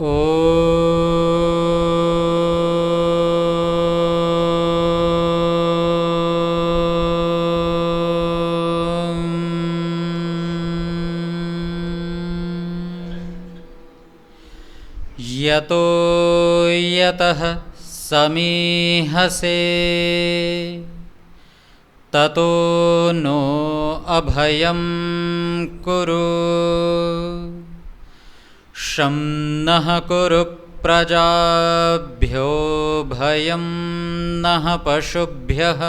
यतो यतः समीहसे ततो नो अभयं कुरु शं नः कुरु प्रजाभ्यो भयं नः पशुभ्यः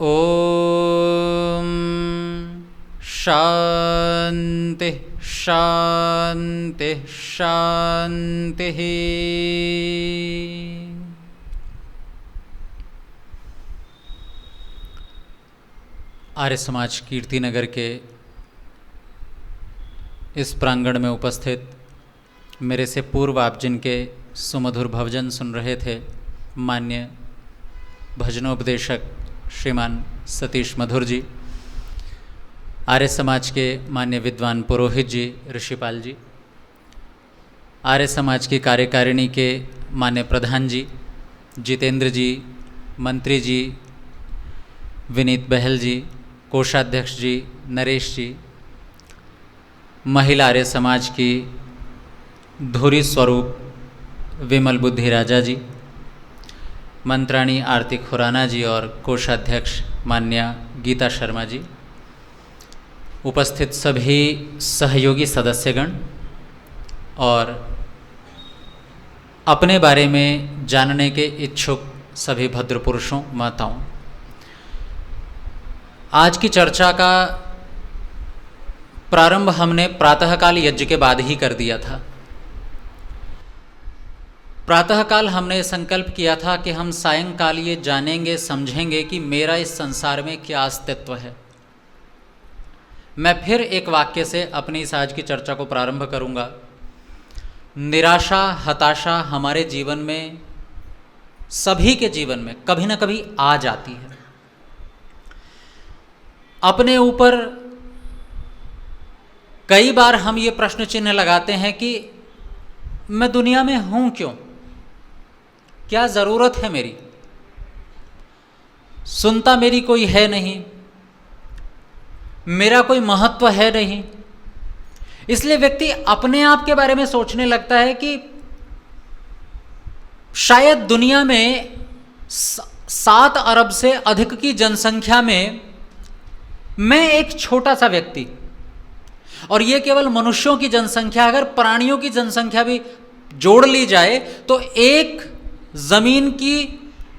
ॐ शान्ति शान्ति शान्तिः। आर्य समाज कीर्तिनगर के इस प्रांगण में उपस्थित मेरे से पूर्व आप जिनके सुमधुर भजन सुन रहे थे, मान्य भजनोपदेशक श्रीमान सतीश मधुर जी, आर्य समाज के मान्य विद्वान पुरोहित जी, ऋषिपाल जी, आर्य समाज की कार्यकारिणी के मान्य प्रधान जी, जितेंद्र जी, मंत्री जी, विनीत बहल जी, कोषाध्यक्ष जी, नरेश जी, महिला आर्य समाज की धुरी स्वरूप विमल बुद्धि राजा जी, मंत्राणी आरती खुराना जी और कोषाध्यक्ष मान्या गीता शर्मा जी, उपस्थित सभी सहयोगी सदस्यगण और अपने बारे में जानने के इच्छुक सभी भद्र पुरुषों माताओं, आज की चर्चा का प्रारंभ हमने प्रातःकाल यज्ञ के बाद ही कर दिया था। प्रातःकाल हमने संकल्प किया था कि हम सायंकाल ये जानेंगे समझेंगे कि मेरा इस संसार में क्या अस्तित्व है। मैं फिर एक वाक्य से अपनी इस आज की चर्चा को प्रारंभ करूंगा। निराशा, हताशा हमारे जीवन में, सभी के जीवन में कभी ना कभी आ जाती है। अपने ऊपर कई बार हम ये प्रश्न चिन्ह लगाते हैं कि मैं दुनिया में हूं क्यों, क्या ज़रूरत है मेरी, सुनता मेरी कोई है नहीं, मेरा कोई महत्व है नहीं। इसलिए व्यक्ति अपने आप के बारे में सोचने लगता है कि शायद दुनिया में 7 अरब से अधिक की जनसंख्या में मैं एक छोटा सा व्यक्ति, और ये केवल मनुष्यों की जनसंख्या, अगर प्राणियों की जनसंख्या भी जोड़ ली जाए तो एक जमीन की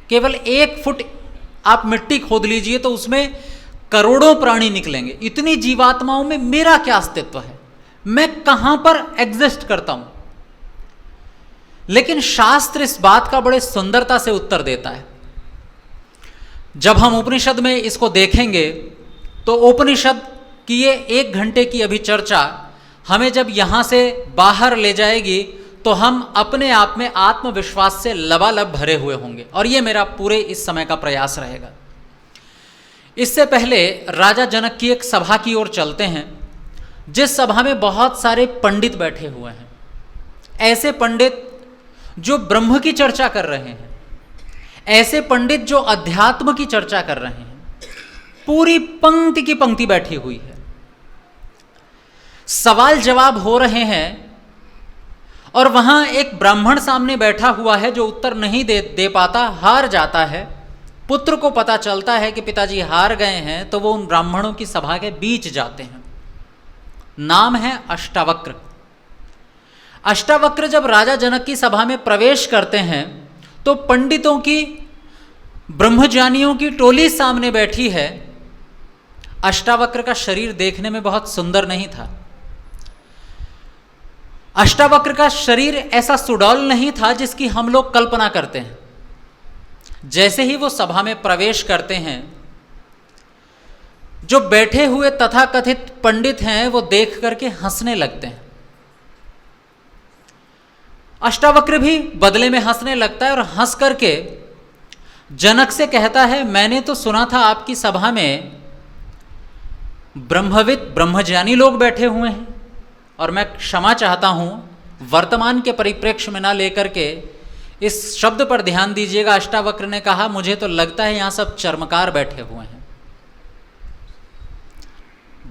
केवल 1 फुट आप मिट्टी खोद लीजिए तो उसमें करोड़ों प्राणी निकलेंगे। इतनी जीवात्माओं में मेरा क्या अस्तित्व है, मैं कहां पर एग्जिस्ट करता हूं। लेकिन शास्त्र इस बात का बड़े सुंदरता से उत्तर देता है। जब हम उपनिषद में इसको देखेंगे तो उपनिषद की ये 1 घंटे की अभी चर्चा हमें जब यहां से बाहर ले जाएगी तो हम अपने आप में आत्मविश्वास से लबालब भरे हुए होंगे, और ये मेरा पूरे इस समय का प्रयास रहेगा। इससे पहले राजा जनक की एक सभा की ओर चलते हैं, जिस सभा में बहुत सारे पंडित बैठे हुए हैं। ऐसे पंडित जो ब्रह्म की चर्चा कर रहे हैं, ऐसे पंडित जो अध्यात्म की चर्चा कर रहे हैं। पूरी पंक्ति की पंक्ति बैठी हुई है, सवाल जवाब हो रहे हैं, और वहां एक ब्राह्मण सामने बैठा हुआ है जो उत्तर नहीं दे पाता, हार जाता है। पुत्र को पता चलता है कि पिताजी हार गए हैं तो वो उन ब्राह्मणों की सभा के बीच जाते हैं। नाम है अष्टावक्र। अष्टावक्र जब राजा जनक की सभा में प्रवेश करते हैं तो पंडितों की, ब्रह्मज्ञानियों की टोली सामने बैठी है। अष्टावक्र का शरीर देखने में बहुत सुंदर नहीं था। अष्टावक्र का शरीर ऐसा सुडौल नहीं था जिसकी हम लोग कल्पना करते हैं। जैसे ही वो सभा में प्रवेश करते हैं, जो बैठे हुए तथाकथित पंडित हैं वो देख करके हंसने लगते हैं। अष्टावक्र भी बदले में हंसने लगता है और हंस करके जनक से कहता है, मैंने तो सुना था आपकी सभा में ब्रह्मविद, ब्रह्मज्ञानी लोग बैठे हुए हैं, और मैं क्षमा चाहता हूँ, वर्तमान के परिप्रेक्ष्य में ना लेकर के इस शब्द पर ध्यान दीजिएगा। अष्टावक्र ने कहा, मुझे तो लगता है यहाँ सब चर्मकार बैठे हुए हैं।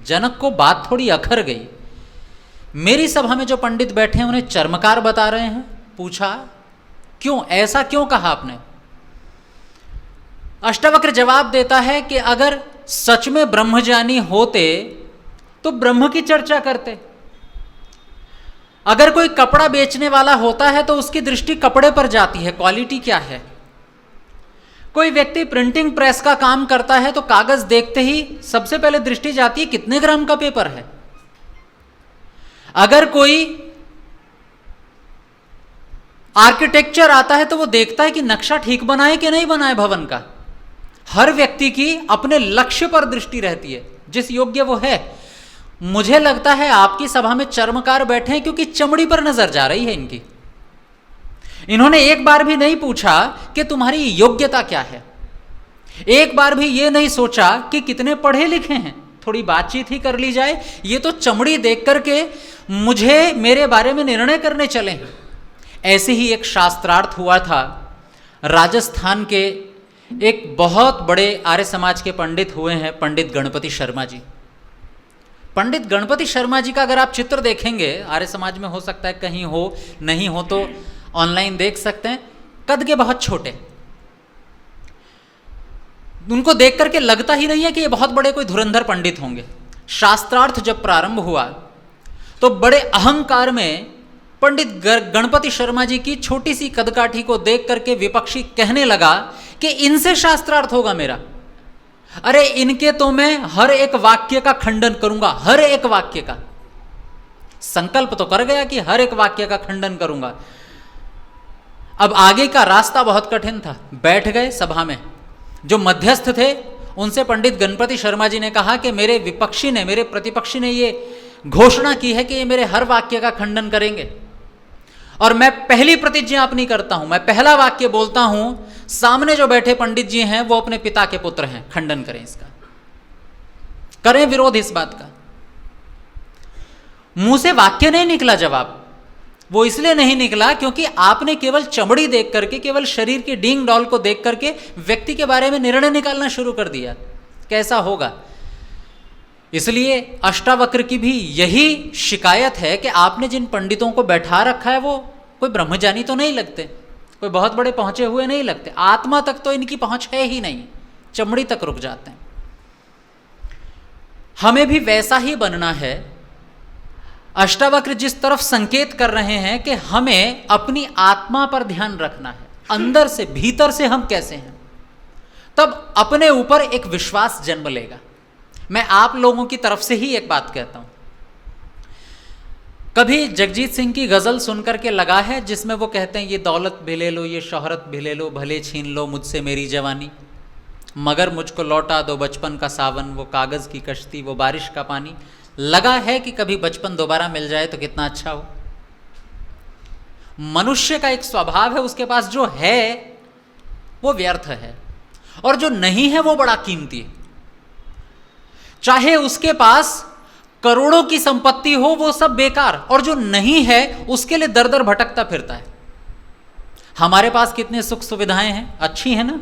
जनक को बात थोड़ी अखर गई, मेरी सभा में जो पंडित बैठे हैं उन्हें चर्मकार बता रहे हैं। पूछा, क्यों, ऐसा क्यों कहा आपने? अष्टावक्र जवाब देता है कि अगर सच में ब्रह्मज्ञानी होते तो ब्रह्म की चर्चा करते। अगर कोई कपड़ा बेचने वाला होता है तो उसकी दृष्टि कपड़े पर जाती है, क्वालिटी क्या है। कोई व्यक्ति प्रिंटिंग प्रेस का काम करता है तो कागज देखते ही सबसे पहले दृष्टि जाती है कितने ग्राम का पेपर है। अगर कोई आर्किटेक्चर आता है तो वो देखता है कि नक्शा ठीक बनाए कि नहीं बनाए भवन का। हर व्यक्ति की अपने लक्ष्य पर दृष्टि रहती है, जिस योग्य वो है। मुझे लगता है आपकी सभा में चर्मकार बैठे हैं क्योंकि चमड़ी पर नजर जा रही है इनकी। इन्होंने एक बार भी नहीं पूछा कि तुम्हारी योग्यता क्या है, एक बार भी ये नहीं सोचा कि कितने पढ़े लिखे हैं, थोड़ी बातचीत ही कर ली जाए। ये तो चमड़ी देख करके मुझे मेरे बारे में निर्णय करने चले हैं। ऐसे ही एक शास्त्रार्थ हुआ था। राजस्थान के एक बहुत बड़े आर्य समाज के पंडित हुए हैं, पंडित गणपति शर्मा जी। पंडित गणपति शर्मा जी का अगर आप चित्र देखेंगे, आर्य समाज में हो सकता है कहीं हो, नहीं हो तो ऑनलाइन देख सकते हैं। कद के बहुत छोटे, उनको देख करके लगता ही नहीं है कि ये बहुत बड़े कोई धुरंधर पंडित होंगे। शास्त्रार्थ जब प्रारंभ हुआ तो बड़े अहंकार में पंडित गणपति शर्मा जी की छोटी सी कदकाठी को देख करके विपक्षी कहने लगा कि इनसे शास्त्रार्थ होगा मेरा। अरे इनके तो मैं हर एक वाक्य का खंडन करूंगा, हर एक वाक्य का। संकल्प तो कर गया कि हर एक वाक्य का खंडन करूंगा। अब आगे का रास्ता बहुत कठिन था। बैठ गए सभा में, जो मध्यस्थ थे उनसे पंडित गणपति शर्मा जी ने कहा कि मेरे विपक्षी ने, मेरे प्रतिपक्षी ने ये घोषणा की है कि ये मेरे हर वाक्य का खंडन करेंगे, और मैं पहली प्रतिज्ञा अपनी करता हूं, मैं पहला वाक्य बोलता हूं, सामने जो बैठे पंडित जी हैं वो अपने पिता के पुत्र हैं, खंडन करें इसका, करें विरोध इस बात का। मुंह से वाक्य नहीं निकला जवाब। वो इसलिए नहीं निकला क्योंकि आपने केवल चमड़ी देख करके, केवल शरीर की डींग डॉल को देख करके व्यक्ति के बारे में निर्णय निकालना शुरू कर दिया, कैसा होगा। इसलिए अष्टावक्र की भी यही शिकायत है कि आपने जिन पंडितों को बैठा रखा है वो कोई ब्रह्मज्ञानी तो नहीं लगते, कोई बहुत बड़े पहुंचे हुए नहीं लगते, आत्मा तक तो इनकी पहुंच है ही नहीं, चमड़ी तक रुक जाते हैं। हमें भी वैसा ही बनना है। अष्टावक्र जिस तरफ संकेत कर रहे हैं कि हमें अपनी आत्मा पर ध्यान रखना है, अंदर से, भीतर से हम कैसे हैं, तब अपने ऊपर एक विश्वास जन्म लेगा। मैं आप लोगों की तरफ से ही एक बात कहता हूं। कभी जगजीत सिंह की गजल सुनकर के लगा है जिसमें वो कहते हैं, ये दौलत भी ले लो, ये शोहरत भी ले लो, भले छीन लो मुझसे मेरी जवानी, मगर मुझको लौटा दो बचपन का सावन, वो कागज की कश्ती, वो बारिश का पानी। लगा है कि कभी बचपन दोबारा मिल जाए तो कितना अच्छा हो। मनुष्य का एक स्वभाव है, उसके पास जो है वो व्यर्थ है और जो नहीं है वो बड़ा कीमती है। चाहे उसके पास करोड़ों की संपत्ति हो, वो सब बेकार, और जो नहीं है उसके लिए दर दर भटकता फिरता है। हमारे पास कितने सुख सुविधाएं हैं, अच्छी है ना,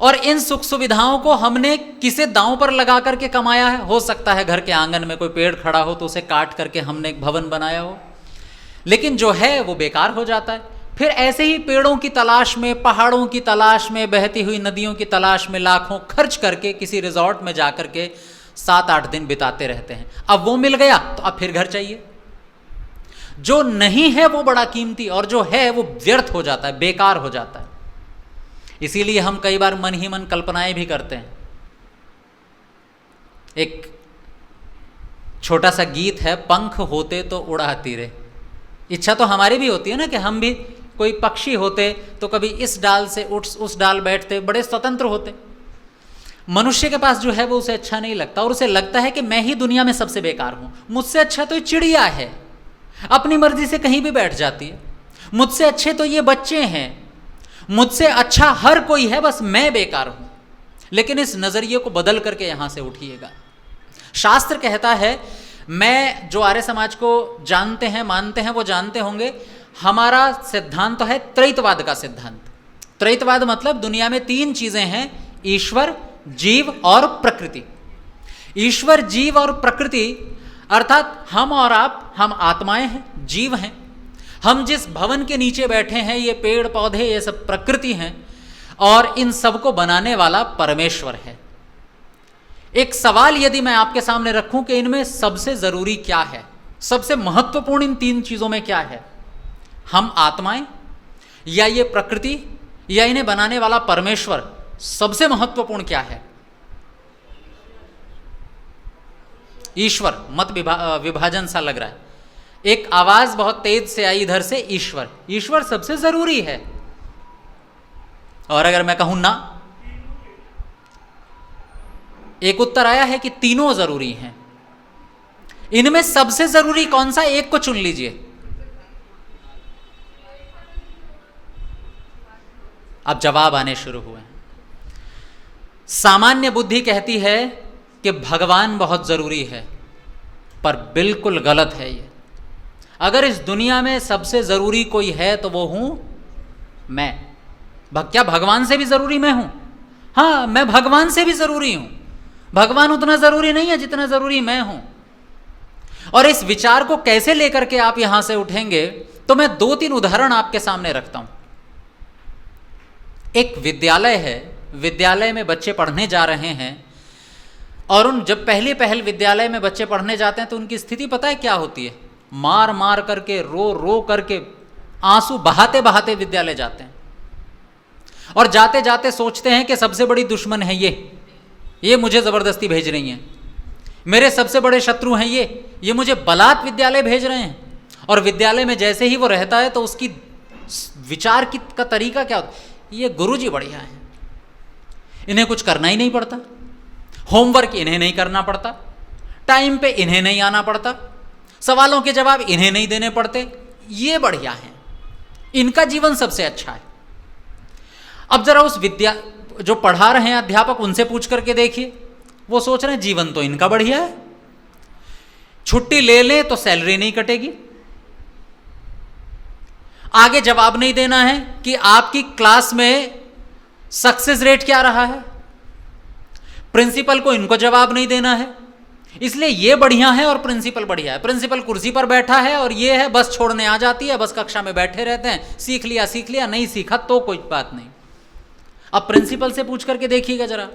और इन सुख सुविधाओं को हमने किसे दांव पर लगा करके कमाया है। हो सकता है घर के आंगन में कोई पेड़ खड़ा हो तो उसे काट करके हमने एक भवन बनाया हो, लेकिन जो है वो बेकार हो जाता है। फिर ऐसे ही पेड़ों की तलाश में, पहाड़ों की तलाश में, बहती हुई नदियों की तलाश में लाखों खर्च करके किसी रिजॉर्ट में जाकर के 7-8 दिन बिताते रहते हैं। अब वो मिल गया तो अब फिर घर चाहिए। जो नहीं है वो बड़ा कीमती, और जो है वो व्यर्थ हो जाता है, बेकार हो जाता है। इसीलिए हम कई बार मन ही मन कल्पनाएं भी करते हैं। एक छोटा सा गीत है, पंख होते तो उड़ाती रे। इच्छा तो हमारी भी होती है ना कि हम भी कोई पक्षी होते तो कभी इस डाल से उस डाल बैठते, बड़े स्वतंत्र होते। मनुष्य के पास जो है वो उसे अच्छा नहीं लगता, और उसे लगता है कि मैं ही दुनिया में सबसे बेकार हूं। मुझसे अच्छा तो ये चिड़िया है, अपनी मर्जी से कहीं भी बैठ जाती है। मुझसे अच्छे तो ये बच्चे हैं, मुझसे अच्छा हर कोई है, बस मैं बेकार हूं। लेकिन इस नजरिए को बदल करके यहां से उठिएगा। शास्त्र कहता है मैं जो आर्य समाज को जानते हैं, मानते हैं, वो जानते होंगे हमारा सिद्धांत तो है त्रैतवाद का सिद्धांत। त्रैतवाद मतलब दुनिया में तीन चीजें हैं, ईश्वर, जीव और प्रकृति। ईश्वर, जीव और प्रकृति अर्थात हम और आप, हम आत्माएं हैं, जीव हैं। हम जिस भवन के नीचे बैठे हैं ये पेड़ पौधे ये सब प्रकृति हैं और इन सबको बनाने वाला परमेश्वर है। एक सवाल यदि मैं आपके सामने रखूं कि इनमें सबसे जरूरी क्या है, सबसे महत्वपूर्ण इन तीन चीजों में क्या है, हम आत्माएं या ये प्रकृति या इन्हें बनाने वाला परमेश्वर, सबसे महत्वपूर्ण क्या है? ईश्वर। मत विभाजन सा लग रहा है। एक आवाज बहुत तेज से आई इधर से, ईश्वर। ईश्वर सबसे जरूरी है। और अगर मैं कहूं ना, एक उत्तर आया है कि तीनों जरूरी हैं। इनमें सबसे जरूरी कौन सा, एक को चुन लीजिए। अब जवाब आने शुरू हुए हैं। सामान्य बुद्धि कहती है कि भगवान बहुत जरूरी है, पर बिल्कुल गलत है ये। अगर इस दुनिया में सबसे जरूरी कोई है तो वो हूं मैं। क्या भगवान से भी जरूरी मैं हूं? हाँ, मैं भगवान से भी जरूरी हूं। भगवान उतना जरूरी नहीं है जितना जरूरी मैं हूं। और इस विचार को कैसे लेकर के आप यहां से उठेंगे, तो मैं दो तीन उदाहरण आपके सामने रखता हूं। एक विद्यालय है, विद्यालय में बच्चे पढ़ने जा रहे हैं और जब पहल विद्यालय में बच्चे पढ़ने जाते हैं तो उनकी स्थिति पता है क्या होती है? मार मार करके, रो रो करके, आंसू बहाते बहाते विद्यालय जाते हैं और जाते जाते सोचते हैं कि सबसे बड़ी दुश्मन है ये मुझे जबरदस्ती भेज रही हैं, मेरे सबसे बड़े शत्रु हैं ये मुझे बलात् विद्यालय भेज रहे हैं। और विद्यालय में जैसे ही वो रहता है तो उसकी विचार का तरीका क्या होता है? ये गुरुजी बढ़िया है, इन्हें कुछ करना ही नहीं पड़ता, होमवर्क इन्हें नहीं करना पड़ता, टाइम पे इन्हें नहीं आना पड़ता, सवालों के जवाब इन्हें नहीं देने पड़ते, ये बढ़िया है, इनका जीवन सबसे अच्छा है। अब जरा उस जो पढ़ा रहे हैं अध्यापक, उनसे पूछ करके देखिए, वो सोच रहे हैं जीवन तो इनका बढ़िया है, छुट्टी ले लें तो सैलरी नहीं कटेगी, आगे जवाब नहीं देना है कि आपकी क्लास में सक्सेस रेट क्या रहा है, प्रिंसिपल को इनको जवाब नहीं देना है, इसलिए ये बढ़िया है और प्रिंसिपल बढ़िया है। प्रिंसिपल कुर्सी पर बैठा है और ये है बस छोड़ने आ जाती है, बस कक्षा में बैठे रहते हैं, सीख लिया, नहीं सीखा तो कोई बात नहीं। अब प्रिंसिपल से पूछ करके देखिएगा जरा,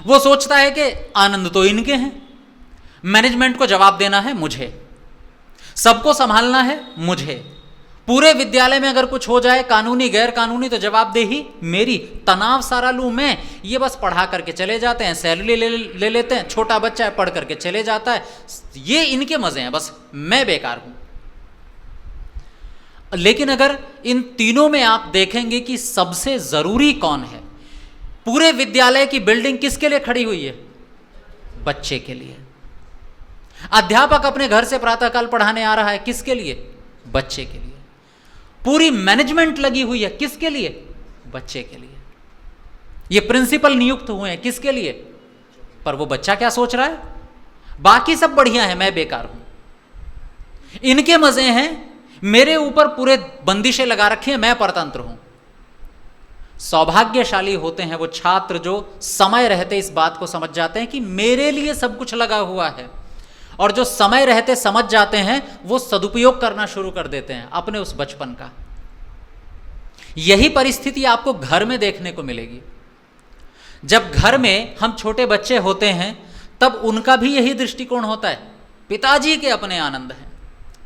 वो सोचता है कि आनंद तो इनके हैं, मैनेजमेंट को जवाब देना है मुझे, सबको संभालना है मुझे, पूरे विद्यालय में अगर कुछ हो जाए कानूनी गैर कानूनी तो जवाबदेही मेरी, तनाव सारा लूं मैं, ये बस पढ़ा करके चले जाते हैं, सैलरी ले लेते हैं, छोटा बच्चा है पढ़ करके चले जाता है, ये इनके मजे हैं, बस मैं बेकार हूं। लेकिन अगर इन तीनों में आप देखेंगे कि सबसे जरूरी कौन है, पूरे विद्यालय की बिल्डिंग किसके लिए खड़ी हुई है? बच्चे के लिए। अध्यापक अपने घर से प्रातःकाल पढ़ाने आ रहा है, किसके लिए? बच्चे के लिए। पूरी मैनेजमेंट लगी हुई है, किसके लिए? बच्चे के लिए। ये प्रिंसिपल नियुक्त हुए हैं, किसके लिए? पर वो बच्चा क्या सोच रहा है? बाकी सब बढ़िया है, मैं बेकार हूं, इनके मजे हैं, मेरे ऊपर पूरे बंदिशें लगा रखी हैं, मैं परतंत्र हूं। सौभाग्यशाली होते हैं वो छात्र जो समय रहते इस बात को समझ जाते हैं कि मेरे लिए सब कुछ लगा हुआ है, और जो समय रहते समझ जाते हैं वो सदुपयोग करना शुरू कर देते हैं अपने उस बचपन का। यही परिस्थिति आपको घर में देखने को मिलेगी। जब घर में हम छोटे बच्चे होते हैं तब उनका भी यही दृष्टिकोण होता है, पिताजी के अपने आनंद हैं,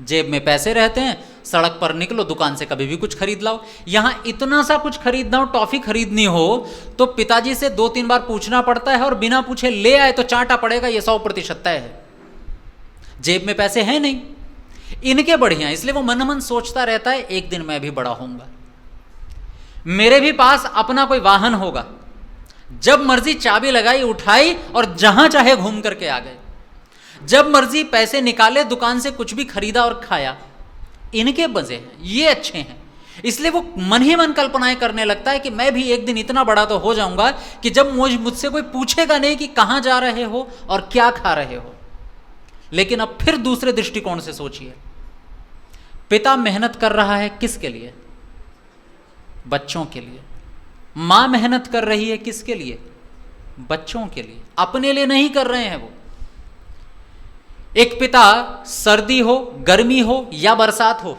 जेब में पैसे रहते हैं, सड़क पर निकलो, दुकान से कभी भी कुछ खरीद लाओ। यहां इतना सा कुछ खरीदना हो, टॉफी खरीदनी हो तो पिताजी से 2-3 बार पूछना पड़ता है, और बिना पूछे ले आए तो चांटा पड़ेगा, ये 100% तय है। जेब में पैसे हैं नहीं, इनके बढ़िया, इसलिए वो मन मन सोचता रहता है एक दिन मैं भी बड़ा होऊंगा, मेरे भी पास अपना कोई वाहन होगा, जब मर्जी चाबी लगाई उठाई और जहां चाहे घूम करके आ गए, जब मर्जी पैसे निकाले, दुकान से कुछ भी खरीदा और खाया। इनके मजे हैं, ये अच्छे हैं, इसलिए वो मन ही मन कल्पनाएं करने लगता है कि मैं भी एक दिन इतना बड़ा तो हो जाऊंगा कि जब मुझसे कोई पूछेगा नहीं कि कहां जा रहे हो और क्या खा रहे हो। लेकिन अब फिर दूसरे दृष्टिकोण से सोचिए, पिता मेहनत कर रहा है किसके लिए? बच्चों के लिए। मां मेहनत कर रही है किसके लिए? बच्चों के लिए, अपने लिए नहीं कर रहे हैं वो। एक पिता, सर्दी हो, गर्मी हो या बरसात हो,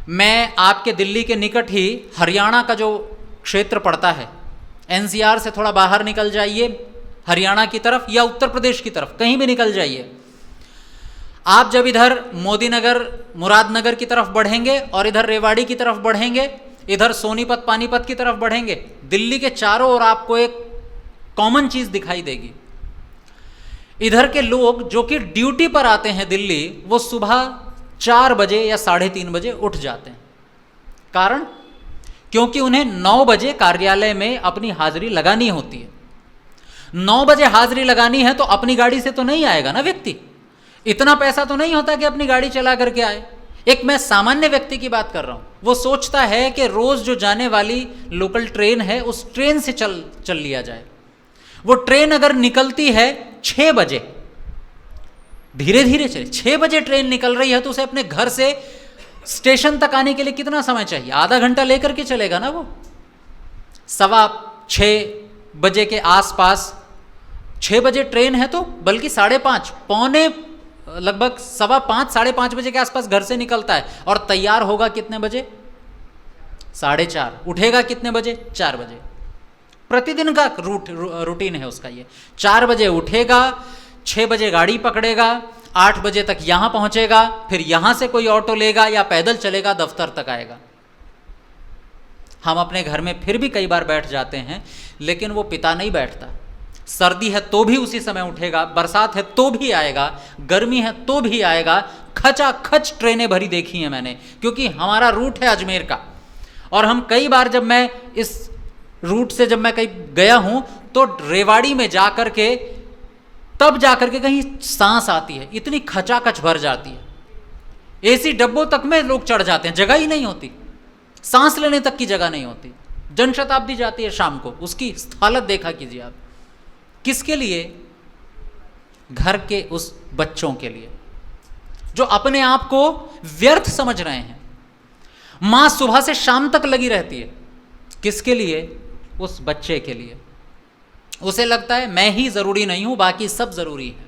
मैं आपके दिल्ली के निकट ही हरियाणा का जो क्षेत्र पड़ता है, एनसीआर से थोड़ा बाहर निकल जाइए, हरियाणा की तरफ या उत्तर प्रदेश की तरफ, कहीं भी निकल जाइए, आप जब इधर मोदीनगर, मुरादनगर की तरफ बढ़ेंगे और इधर रेवाड़ी की तरफ बढ़ेंगे, इधर सोनीपत, पानीपत की तरफ बढ़ेंगे, दिल्ली के चारों ओर आपको एक कॉमन चीज दिखाई देगी। इधर के लोग जो कि ड्यूटी पर आते हैं दिल्ली, वो सुबह 4 बजे या 3:30 बजे उठ जाते हैं। कारण? क्योंकि उन्हें 9 बजे कार्यालय में अपनी हाजिरी लगानी होती है। 9 बजे हाजिरी लगानी है तो अपनी गाड़ी से तो नहीं आएगा ना व्यक्ति, इतना पैसा तो नहीं होता कि अपनी गाड़ी चला करके आए। एक मैं सामान्य व्यक्ति की बात कर रहा हूं, वो सोचता है कि रोज जो जाने वाली लोकल ट्रेन है उस ट्रेन से चल लिया जाए। वो ट्रेन अगर निकलती है 6 बजे, धीरे धीरे चले, 6 बजे ट्रेन निकल रही है तो उसे अपने घर से स्टेशन तक आने के लिए कितना समय चाहिए? आधा घंटा लेकर के चलेगा ना वो। 6:15 बजे के आसपास, 6 बजे ट्रेन है तो बल्कि 5:30, पौने लगभग 5:15, 5:30 बजे के आसपास घर से निकलता है और तैयार होगा कितने बजे? 4:30। उठेगा कितने बजे? 4 बजे। प्रतिदिन का रूटीन है उसका ये। 4 बजे उठेगा, 6 बजे गाड़ी पकड़ेगा, 8 बजे तक यहां पहुंचेगा, फिर यहां से कोई ऑटो लेगा या पैदल चलेगा, दफ्तर तक आएगा। हम अपने घर में फिर भी कई बार बैठ जाते हैं, लेकिन वो पिता नहीं बैठता। सर्दी है तो भी उसी समय उठेगा, बरसात है तो भी आएगा, गर्मी है तो भी आएगा। खचाखच ट्रेनें भरी देखी हैं मैंने, क्योंकि हमारा रूट है अजमेर का। और हम कई बार, जब मैं इस रूट से जब मैं कहीं गया हूं तो रेवाड़ी में जाकर के, तब जाकर के कहीं सांस आती है, इतनी खचाखच भर जाती है। एसी डब्बों तक में लोग चढ़ जाते हैं, जगह ही नहीं होती, सांस लेने तक की जगह नहीं होती। जनशताब्दी जाती है शाम को, उसकी हालत देखा कीजिए आप। किसके लिए? घर के उस बच्चों के लिए जो अपने आप को व्यर्थ समझ रहे हैं। मां सुबह से शाम तक लगी रहती है, किसके लिए? उस बच्चे के लिए। उसे लगता है मैं ही जरूरी नहीं हूं, बाकी सब जरूरी है,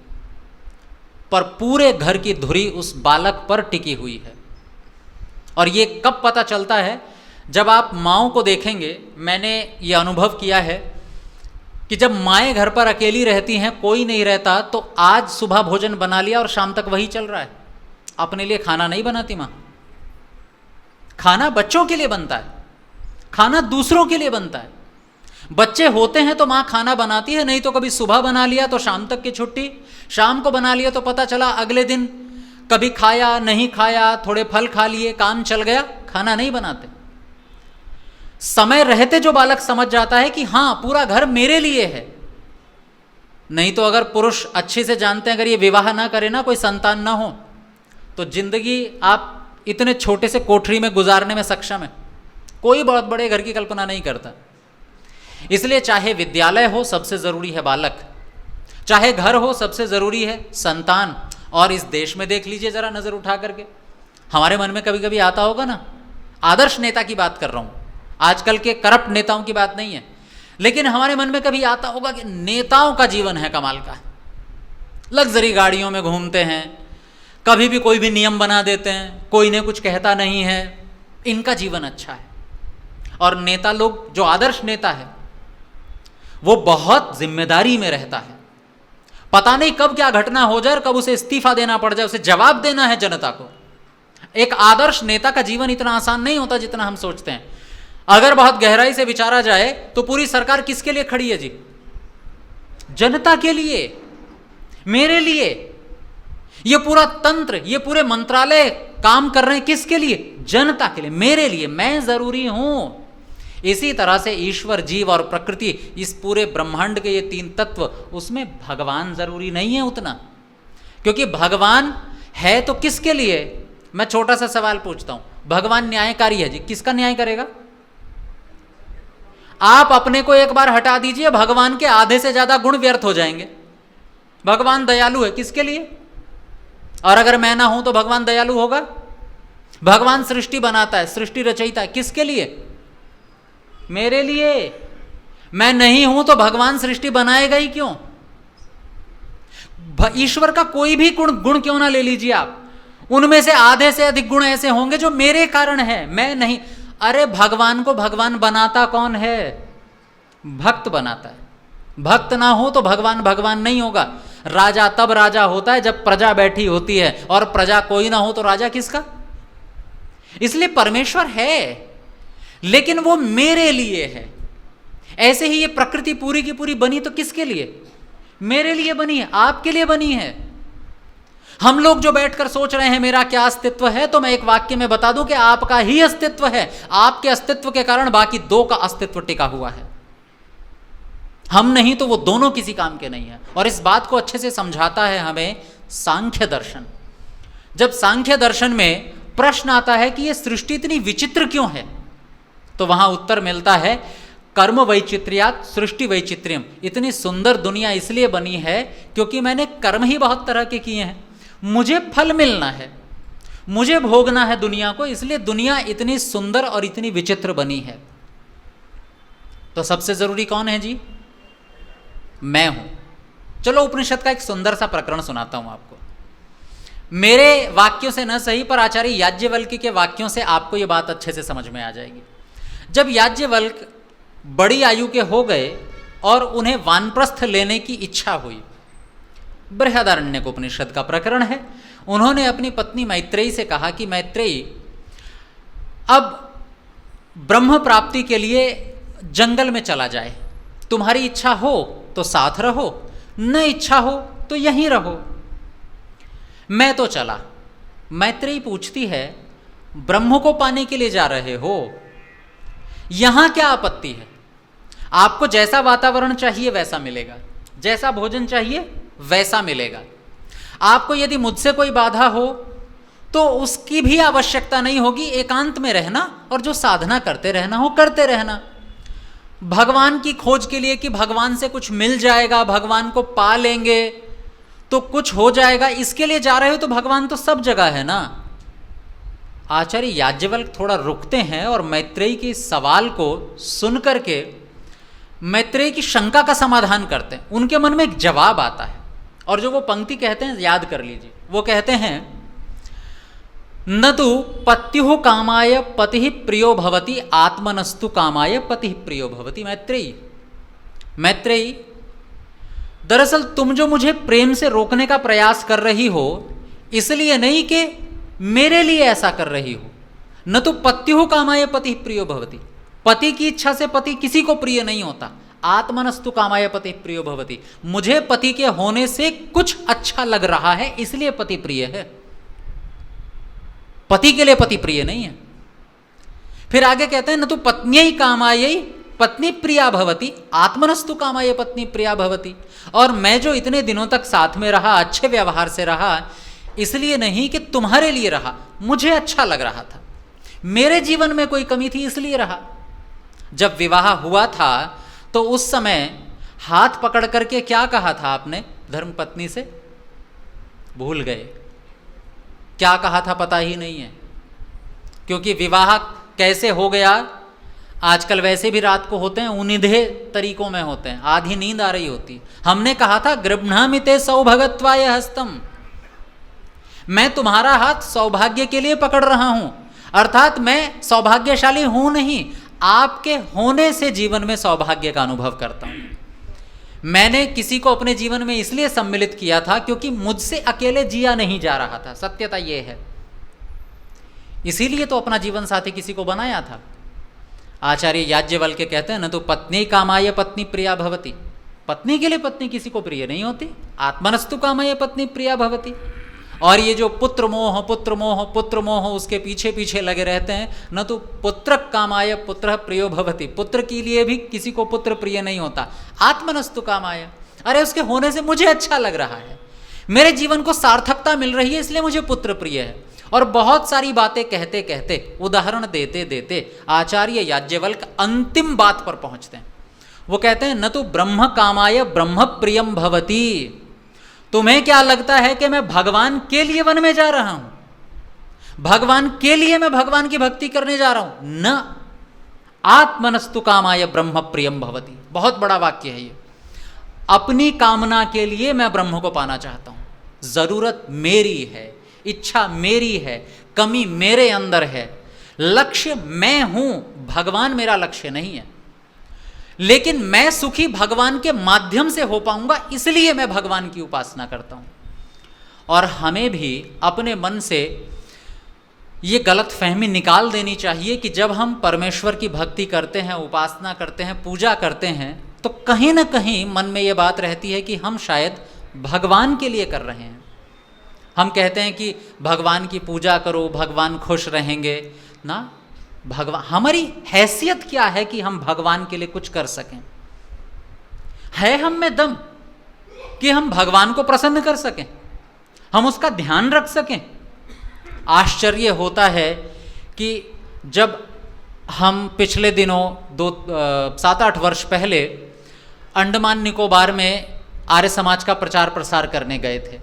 पर पूरे घर की धुरी उस बालक पर टिकी हुई है। और ये कब पता चलता है? जब आप माँओं को देखेंगे। मैंने ये अनुभव किया है कि जब माएँ घर पर अकेली रहती हैं, कोई नहीं रहता, तो आज सुबह भोजन बना लिया और शाम तक वही चल रहा है। अपने लिए खाना नहीं बनाती माँ, खाना बच्चों के लिए बनता है, खाना दूसरों के लिए बनता है। बच्चे होते हैं तो माँ खाना बनाती है, नहीं तो कभी सुबह बना लिया तो शाम तक की छुट्टी, शाम को बना लिया तो पता चला अगले दिन कभी खाया नहीं खाया, थोड़े फल खा लिए, काम चल गया, खाना नहीं बनाते। समय रहते जो बालक समझ जाता है कि हाँ पूरा घर मेरे लिए है। नहीं तो अगर पुरुष अच्छे से जानते हैं, अगर ये विवाह ना करे ना, कोई संतान ना हो, तो जिंदगी आप इतने छोटे से कोठरी में गुजारने में सक्षम है। कोई बहुत बड़े घर की कल्पना नहीं करता। इसलिए चाहे विद्यालय हो, सबसे जरूरी है बालक, चाहे घर हो, सबसे जरूरी है संतान। और इस देश में देख लीजिए जरा नजर उठा करके, हमारे मन में कभी कभी आता होगा ना, आदर्श नेता की बात कर रहा हूं, आजकल के करप्ट नेताओं की बात नहीं है, लेकिन हमारे मन में कभी आता होगा कि नेताओं का जीवन है कमाल का, लग्जरी गाड़ियों में घूमते हैं, कभी भी कोई भी नियम बना देते हैं, कोई ने कुछ कहता नहीं है, इनका जीवन अच्छा है। और नेता लोग, जो आदर्श नेता है, वो बहुत जिम्मेदारी में रहता है। पता नहीं कब क्या घटना हो जाए, कब उसे इस्तीफा देना पड़ जाए, उसे जवाब देना है जनता को। एक आदर्श नेता का जीवन इतना आसान नहीं होता जितना हम सोचते हैं। अगर बहुत गहराई से विचारा जाए तो पूरी सरकार किसके लिए खड़ी है जी? जनता के लिए, मेरे लिए। ये पूरा तंत्र, ये पूरे मंत्रालय काम कर रहे हैं किसके लिए? जनता के लिए, मेरे लिए, मैं जरूरी हूं। इसी तरह से ईश्वर, जीव और प्रकृति, इस पूरे ब्रह्मांड के ये 3 तत्व, उसमें भगवान जरूरी नहीं है उतना। क्योंकि भगवान है तो किसके लिए? मैं छोटा सा सवाल पूछता हूं, भगवान न्यायकारी है जी, किसका न्याय करेगा? आप अपने को एक बार हटा दीजिए, भगवान के आधे से ज्यादा गुण व्यर्थ हो जाएंगे। भगवान दयालु है, किसके लिए? और अगर मैं ना हूं तो भगवान दयालु होगा? भगवान सृष्टि बनाता है, सृष्टि रचयिता है, किसके लिए? मेरे लिए। मैं नहीं हूं तो भगवान सृष्टि बनाएगा ही क्यों? ईश्वर का कोई भी गुण क्यों ना ले लीजिए आप, उनमें से आधे से अधिक गुण ऐसे होंगे जो मेरे कारण है, मैं नहीं। अरे भगवान को भगवान बनाता कौन है? भक्त बनाता है। भक्त ना हो तो भगवान भगवान नहीं होगा। राजा तब राजा होता है जब प्रजा बैठी होती है, और प्रजा कोई ना हो तो राजा किसका? इसलिए परमेश्वर है, लेकिन वो मेरे लिए है। ऐसे ही ये प्रकृति पूरी की पूरी बनी तो किसके लिए? मेरे लिए बनी है, आपके लिए बनी है। हम लोग जो बैठकर सोच रहे हैं मेरा क्या अस्तित्व है, तो मैं एक वाक्य में बता दूं कि आपका ही अस्तित्व है। आपके अस्तित्व के कारण बाकी दो का अस्तित्व टिका हुआ है। हम नहीं तो वो दोनों किसी काम के नहीं है। और इस बात को अच्छे से समझाता है हमें सांख्य दर्शन। जब सांख्य दर्शन में प्रश्न आता है कि ये सृष्टि इतनी विचित्र क्यों है, तो वहां उत्तर मिलता है कर्म वैचित्र्यात् सृष्टि वैचित्र्यम। इतनी सुंदर दुनिया इसलिए बनी है क्योंकि मैंने कर्म ही बहुत तरह के किए हैं, मुझे फल मिलना है, मुझे भोगना है दुनिया को, इसलिए दुनिया इतनी सुंदर और इतनी विचित्र बनी है। तो सबसे जरूरी कौन है जी? मैं हूं। चलो उपनिषद का एक सुंदर सा प्रकरण सुनाता हूं आपको। मेरे वाक्यों से न सही, पर आचार्य याज्ञवल्क्य के वाक्यों से आपको यह बात अच्छे से समझ में आ जाएगी। जब याज्ञवल्क्य बड़ी आयु के हो गए और उन्हें वानप्रस्थ लेने की इच्छा हुई, बृहदारण्यक उपनिषद का प्रकरण है, उन्होंने अपनी पत्नी मैत्रेयी से कहा कि मैत्रेयी, अब ब्रह्म प्राप्ति के लिए जंगल में चला जाए, तुम्हारी इच्छा हो तो साथ रहो, न इच्छा हो तो यहीं रहो। मैं तो चला। मैत्रेयी पूछती है, ब्रह्म को पाने के लिए जा रहे हो, यहां क्या आपत्ति है? आपको जैसा वातावरण चाहिए वैसा मिलेगा, जैसा भोजन चाहिए वैसा मिलेगा। आपको यदि मुझसे कोई बाधा हो तो उसकी भी आवश्यकता नहीं होगी, एकांत में रहना और जो साधना करते रहना हो करते रहना। भगवान की खोज के लिए कि भगवान से कुछ मिल जाएगा, भगवान को पा लेंगे तो कुछ हो जाएगा, इसके लिए जा रहे हो तो भगवान तो सब जगह है ना। आचार्य याज्ञवल्क्य थोड़ा रुकते हैं और मैत्रेयी के सवाल को सुनकर के मैत्रेयी की शंका का समाधान करते हैं। उनके मन में एक जवाब आता है, और जो वो पंक्ति कहते हैं याद कर लीजिए। वो कहते हैं, न तो पत्युः कामाय पतिः प्रियो भवति, आत्मनस्तु कामाय पतिः प्रियो भवति। मैत्रेयी, दरअसल तुम जो मुझे प्रेम से रोकने का प्रयास कर रही हो, इसलिए नहीं कि मेरे लिए ऐसा कर रही हो। न तो पत्युः कामाय पतिः प्रियो भवति, पति की इच्छा से पति किसी को प्रिय नहीं होता। आत्मनस्तु कामाय पति प्रियो भवति, मुझे पति के होने से कुछ अच्छा लग रहा है इसलिए पति प्रिय है, पति के लिए पति प्रिय नहीं है। फिर आगे कहते हैं, न तो पत्न्यै कामायै पत्नी प्रिया भवति, आत्मनस्तु कामाय पत्नी प्रिया भवति। और मैं जो इतने दिनों तक साथ में रहा, अच्छे व्यवहार से रहा, इसलिए नहीं कि तुम्हारे लिए रहा, मुझे अच्छा लग रहा था, मेरे जीवन में कोई कमी थी इसलिए रहा। जब विवाह हुआ था तो उस समय हाथ पकड़ करके क्या कहा था आपने धर्मपत्नी से? भूल गए। क्या कहा था पता ही नहीं है, क्योंकि विवाह कैसे हो गया आजकल वैसे भी रात को होते हैं, उन्निधे तरीकों में होते हैं, आधी नींद आ रही होती। हमने कहा था गृह्णामि ते सौभगत्वाय हस्तम, मैं तुम्हारा हाथ सौभाग्य के लिए पकड़ रहा हूं, अर्थात मैं सौभाग्यशाली हूं नहीं, आपके होने से जीवन में सौभाग्य का अनुभव करता हूं। मैंने किसी को अपने जीवन में इसलिए सम्मिलित किया था क्योंकि मुझसे अकेले जिया नहीं जा रहा था, सत्यता यह है, इसीलिए तो अपना जीवन साथी किसी को बनाया था। आचार्य याज्ञवल्क्य कहते हैं, न तो पत्नी कामाय पत्नी प्रिया भवति, पत्नी के लिए पत्नी किसी को प्रिय नहीं होती, आत्मनस्तु कामाय पत्नी प्रिया भवति। और ये जो पुत्र मोह पुत्र मोह पुत्र मोह उसके पीछे पीछे लगे रहते हैं, न तो पुत्र कामाय पुत्र प्रियो भवति, पुत्र के लिए भी किसी को पुत्र प्रिय नहीं होता, आत्मनस्तु कामाय, अरे उसके होने से मुझे अच्छा लग रहा है, मेरे जीवन को सार्थकता मिल रही है इसलिए मुझे पुत्र प्रिय है। और बहुत सारी बातें कहते कहते, उदाहरण देते देते आचार्य याज्ञवल्क्य अंतिम बात पर पहुंचते हैं। वो कहते हैं, न तो ब्रह्म कामाय ब्रह्म प्रियम भवति, तुम्हें क्या लगता है कि मैं भगवान के लिए वन में जा रहा हूं, भगवान के लिए मैं भगवान की भक्ति करने जा रहा हूं? न आत्मनस्तु कामाय ब्रह्म प्रियम भवति। बहुत बड़ा वाक्य है ये। अपनी कामना के लिए मैं ब्रह्म को पाना चाहता हूं। जरूरत मेरी है, इच्छा मेरी है, कमी मेरे अंदर है, लक्ष्य मैं हूं, भगवान मेरा लक्ष्य नहीं है। लेकिन मैं सुखी भगवान के माध्यम से हो पाऊंगा, इसलिए मैं भगवान की उपासना करता हूं। और हमें भी अपने मन से ये गलत फहमी निकाल देनी चाहिए कि जब हम परमेश्वर की भक्ति करते हैं, उपासना करते हैं, पूजा करते हैं, तो कहीं ना कहीं मन में ये बात रहती है कि हम शायद भगवान के लिए कर रहे हैं। हम कहते हैं कि भगवान की पूजा करो, भगवान खुश रहेंगे ना। भगवान, हमारी हैसियत क्या है कि हम भगवान के लिए कुछ कर सकें? है हम में दम कि हम भगवान को प्रसन्न कर सकें, हम उसका ध्यान रख सकें? आश्चर्य होता है कि जब हम पिछले दिनों 7-8 वर्ष पहले अंडमान निकोबार में आर्य समाज का प्रचार प्रसार करने गए थे।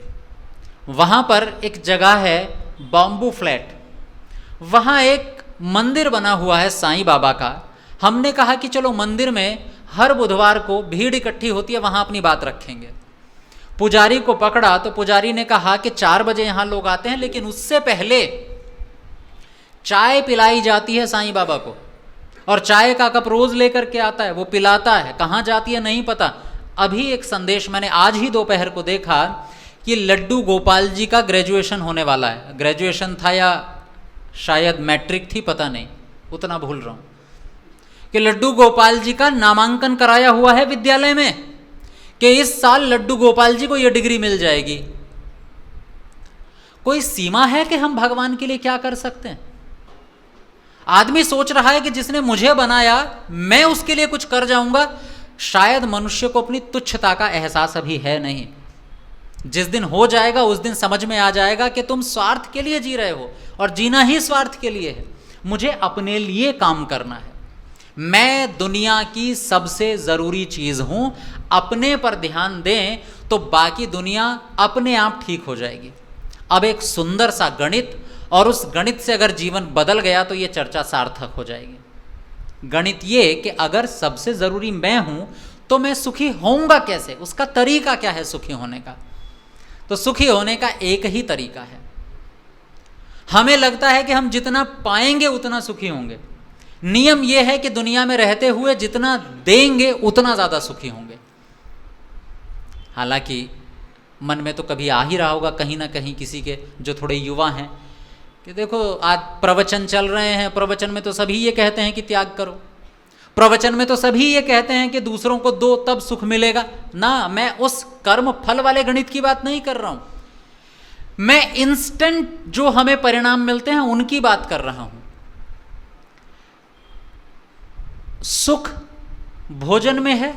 वहाँ पर एक जगह है बॉम्बू फ्लैट, वहाँ एक मंदिर बना हुआ है साईं बाबा का। हमने कहा कि चलो मंदिर में हर बुधवार को भीड़ इकट्ठी होती है, वहाँ अपनी बात रखेंगे। पुजारी को पकड़ा तो पुजारी ने कहा कि 4 बजे यहाँ लोग आते हैं, लेकिन उससे पहले चाय पिलाई जाती है साईं बाबा को, और चाय का कप रोज लेकर के आता है, वो पिलाता है। कहाँ जाती है नहीं पता। अभी एक संदेश मैंने आज ही दोपहर को देखा कि लड्डू गोपाल जी का ग्रेजुएशन होने वाला है। ग्रेजुएशन था या शायद मैट्रिक थी, पता नहीं, उतना भूल रहा हूँ, कि लड्डू गोपाल जी का नामांकन कराया हुआ है विद्यालय में कि इस साल लड्डू गोपाल जी को यह डिग्री मिल जाएगी। कोई सीमा है कि हम भगवान के लिए क्या कर सकते हैं? आदमी सोच रहा है कि जिसने मुझे बनाया मैं उसके लिए कुछ कर जाऊंगा। शायद मनुष्य को अपनी तुच्छता का एहसास अभी है नहीं। जिस दिन हो जाएगा उस दिन समझ में आ जाएगा कि तुम स्वार्थ के लिए जी रहे हो, और जीना ही स्वार्थ के लिए है। मुझे अपने लिए काम करना है, मैं दुनिया की सबसे ज़रूरी चीज़ हूँ। अपने पर ध्यान दें तो बाकी दुनिया अपने आप ठीक हो जाएगी। अब एक सुंदर सा गणित, और उस गणित से अगर जीवन बदल गया तो ये चर्चा सार्थक हो जाएगी। गणित ये कि अगर सबसे ज़रूरी मैं हूँ तो मैं सुखी होऊंगा कैसे, उसका तरीका क्या है सुखी होने का? तो सुखी होने का एक ही तरीका है। हमें लगता है कि हम जितना पाएंगे उतना सुखी होंगे। नियम यह है कि दुनिया में रहते हुए जितना देंगे उतना ज़्यादा सुखी होंगे। हालांकि मन में तो कभी आ ही रहा होगा कहीं ना कहीं किसी के, जो थोड़े युवा हैं, कि देखो आज प्रवचन चल रहे हैं, प्रवचन में तो सभी ये कहते हैं कि त्याग करो, प्रवचन में तो सभी ये कहते हैं कि दूसरों को दो तब सुख मिलेगा ना। मैं उस कर्म फल वाले गणित की बात नहीं कर रहा हूं, मैं इंस्टेंट जो हमें परिणाम मिलते हैं उनकी बात कर रहा हूं। सुख भोजन में है,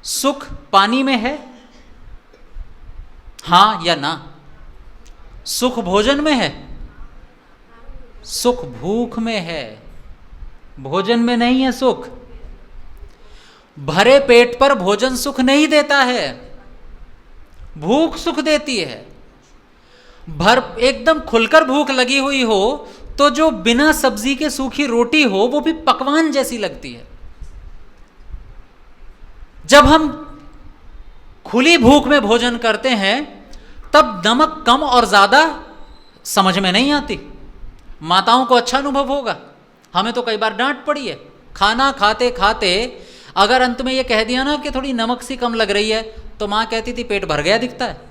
सुख पानी में है, हां या ना? सुख भोजन में है, सुख भूख में है, भोजन में नहीं है सुख। भरे पेट पर भोजन सुख नहीं देता है, भूख सुख देती है। एकदम खुलकर भूख लगी हुई हो तो जो बिना सब्जी के सूखी रोटी हो वो भी पकवान जैसी लगती है। जब हम खुली भूख में भोजन करते हैं तब नमक कम और ज्यादा समझ में नहीं आती। माताओं को अच्छा अनुभव होगा, हमें तो कई बार डांट पड़ी है। खाना खाते खाते अगर अंत में ये कह दिया ना कि थोड़ी नमक सी कम लग रही है, तो माँ कहती थी पेट भर गया दिखता है,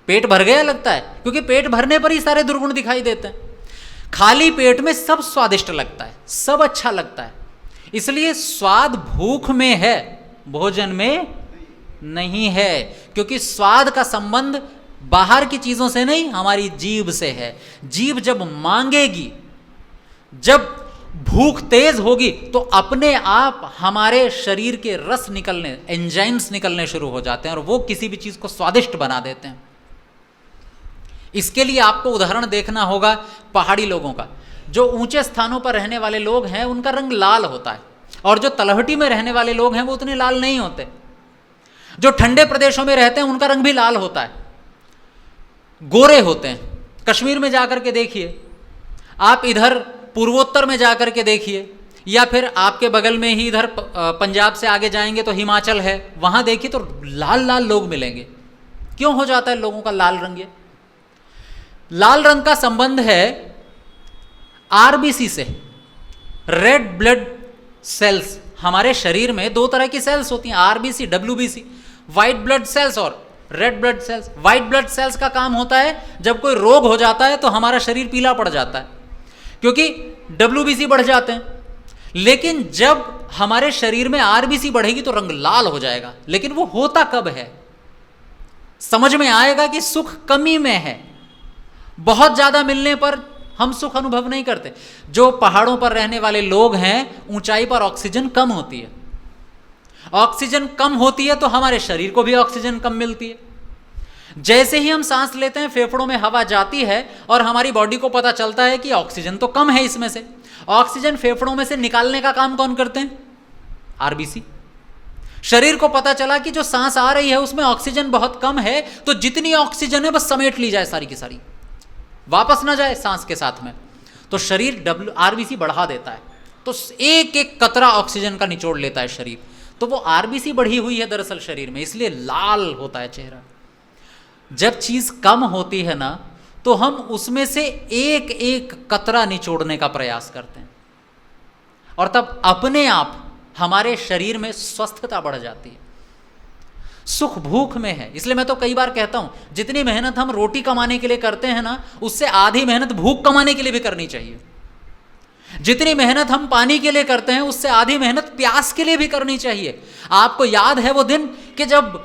पेट भर गया लगता है, क्योंकि पेट भरने पर ही सारे दुर्गुण दिखाई देते हैं। खाली पेट में सब स्वादिष्ट लगता है, सब अच्छा लगता है। इसलिए स्वाद भूख में है, भोजन में नहीं है, क्योंकि स्वाद का संबंध बाहर की चीजों से नहीं, हमारी जीभ से है। जीभ जब मांगेगी, जब भूख तेज होगी, तो अपने आप हमारे शरीर के रस निकलने, एंजाइम्स निकलने शुरू हो जाते हैं और वो किसी भी चीज को स्वादिष्ट बना देते हैं। इसके लिए आपको उदाहरण देखना होगा पहाड़ी लोगों का। जो ऊंचे स्थानों पर रहने वाले लोग हैं उनका रंग लाल होता है, और जो तलहटी में रहने वाले लोग हैं वो उतने लाल नहीं होते। जो ठंडे प्रदेशों में रहते हैं उनका रंग भी लाल होता है, गोरे होते हैं। कश्मीर में जाकर के देखिए, आप इधर पूर्वोत्तर में जाकर के देखिए, या फिर आपके बगल में ही इधर पंजाब से आगे जाएंगे तो हिमाचल है, वहां देखिए तो लाल लाल लोग मिलेंगे। क्यों हो जाता है लोगों का लाल रंग? ये लाल रंग का संबंध है आरबीसी से, रेड ब्लड सेल्स। हमारे शरीर में दो तरह की सेल्स होती हैं, RBC, WBC, white blood cells और red blood cells. White blood cells का काम होता है जब कोई रोग हो जाता है तो हमारा शरीर पीला पड़ जाता है, क्योंकि डब्ल्यूबीसी बढ़ जाते हैं। लेकिन जब हमारे शरीर में आरबीसी बढ़ेगी तो रंग लाल हो जाएगा। लेकिन वो होता कब है? समझ में आएगा कि सुख कमी में है। बहुत ज्यादा मिलने पर हम सुख अनुभव नहीं करते। जो पहाड़ों पर रहने वाले लोग हैं, ऊंचाई पर ऑक्सीजन कम होती है। ऑक्सीजन कम होती है तो हमारे शरीर को भी ऑक्सीजन कम मिलती है। जैसे ही हम सांस लेते हैं, फेफड़ों में हवा जाती है और हमारी बॉडी को पता चलता है कि ऑक्सीजन तो कम है इसमें से। ऑक्सीजन फेफड़ों में से निकालने का काम कौन करते हैं? आरबीसी। शरीर को पता चला कि जो सांस आ रही है उसमें ऑक्सीजन बहुत कम है, तो जितनी ऑक्सीजन है बस समेट ली जाए सारी की सारी, वापस ना जाए सांस के साथ में। तो शरीर आरबीसी बढ़ा देता है, तो एक एक कतरा ऑक्सीजन का निचोड़ लेता है शरीर। तो वो आरबीसी बढ़ी हुई है दरअसल शरीर में, इसलिए लाल होता है चेहरा। जब चीज कम होती है ना, तो हम उसमें से एक एक कतरा निचोड़ने का प्रयास करते हैं, और तब अपने आप हमारे शरीर में स्वस्थता बढ़ जाती है। सुख भूख में है। इसलिए मैं तो कई बार कहता हूं, जितनी मेहनत हम रोटी कमाने के लिए करते हैं ना, उससे आधी मेहनत भूख कमाने के लिए भी करनी चाहिए। जितनी मेहनत हम पानी के लिए करते हैं, उससे आधी मेहनत प्यास के लिए भी करनी चाहिए। आपको याद है वो दिन कि जब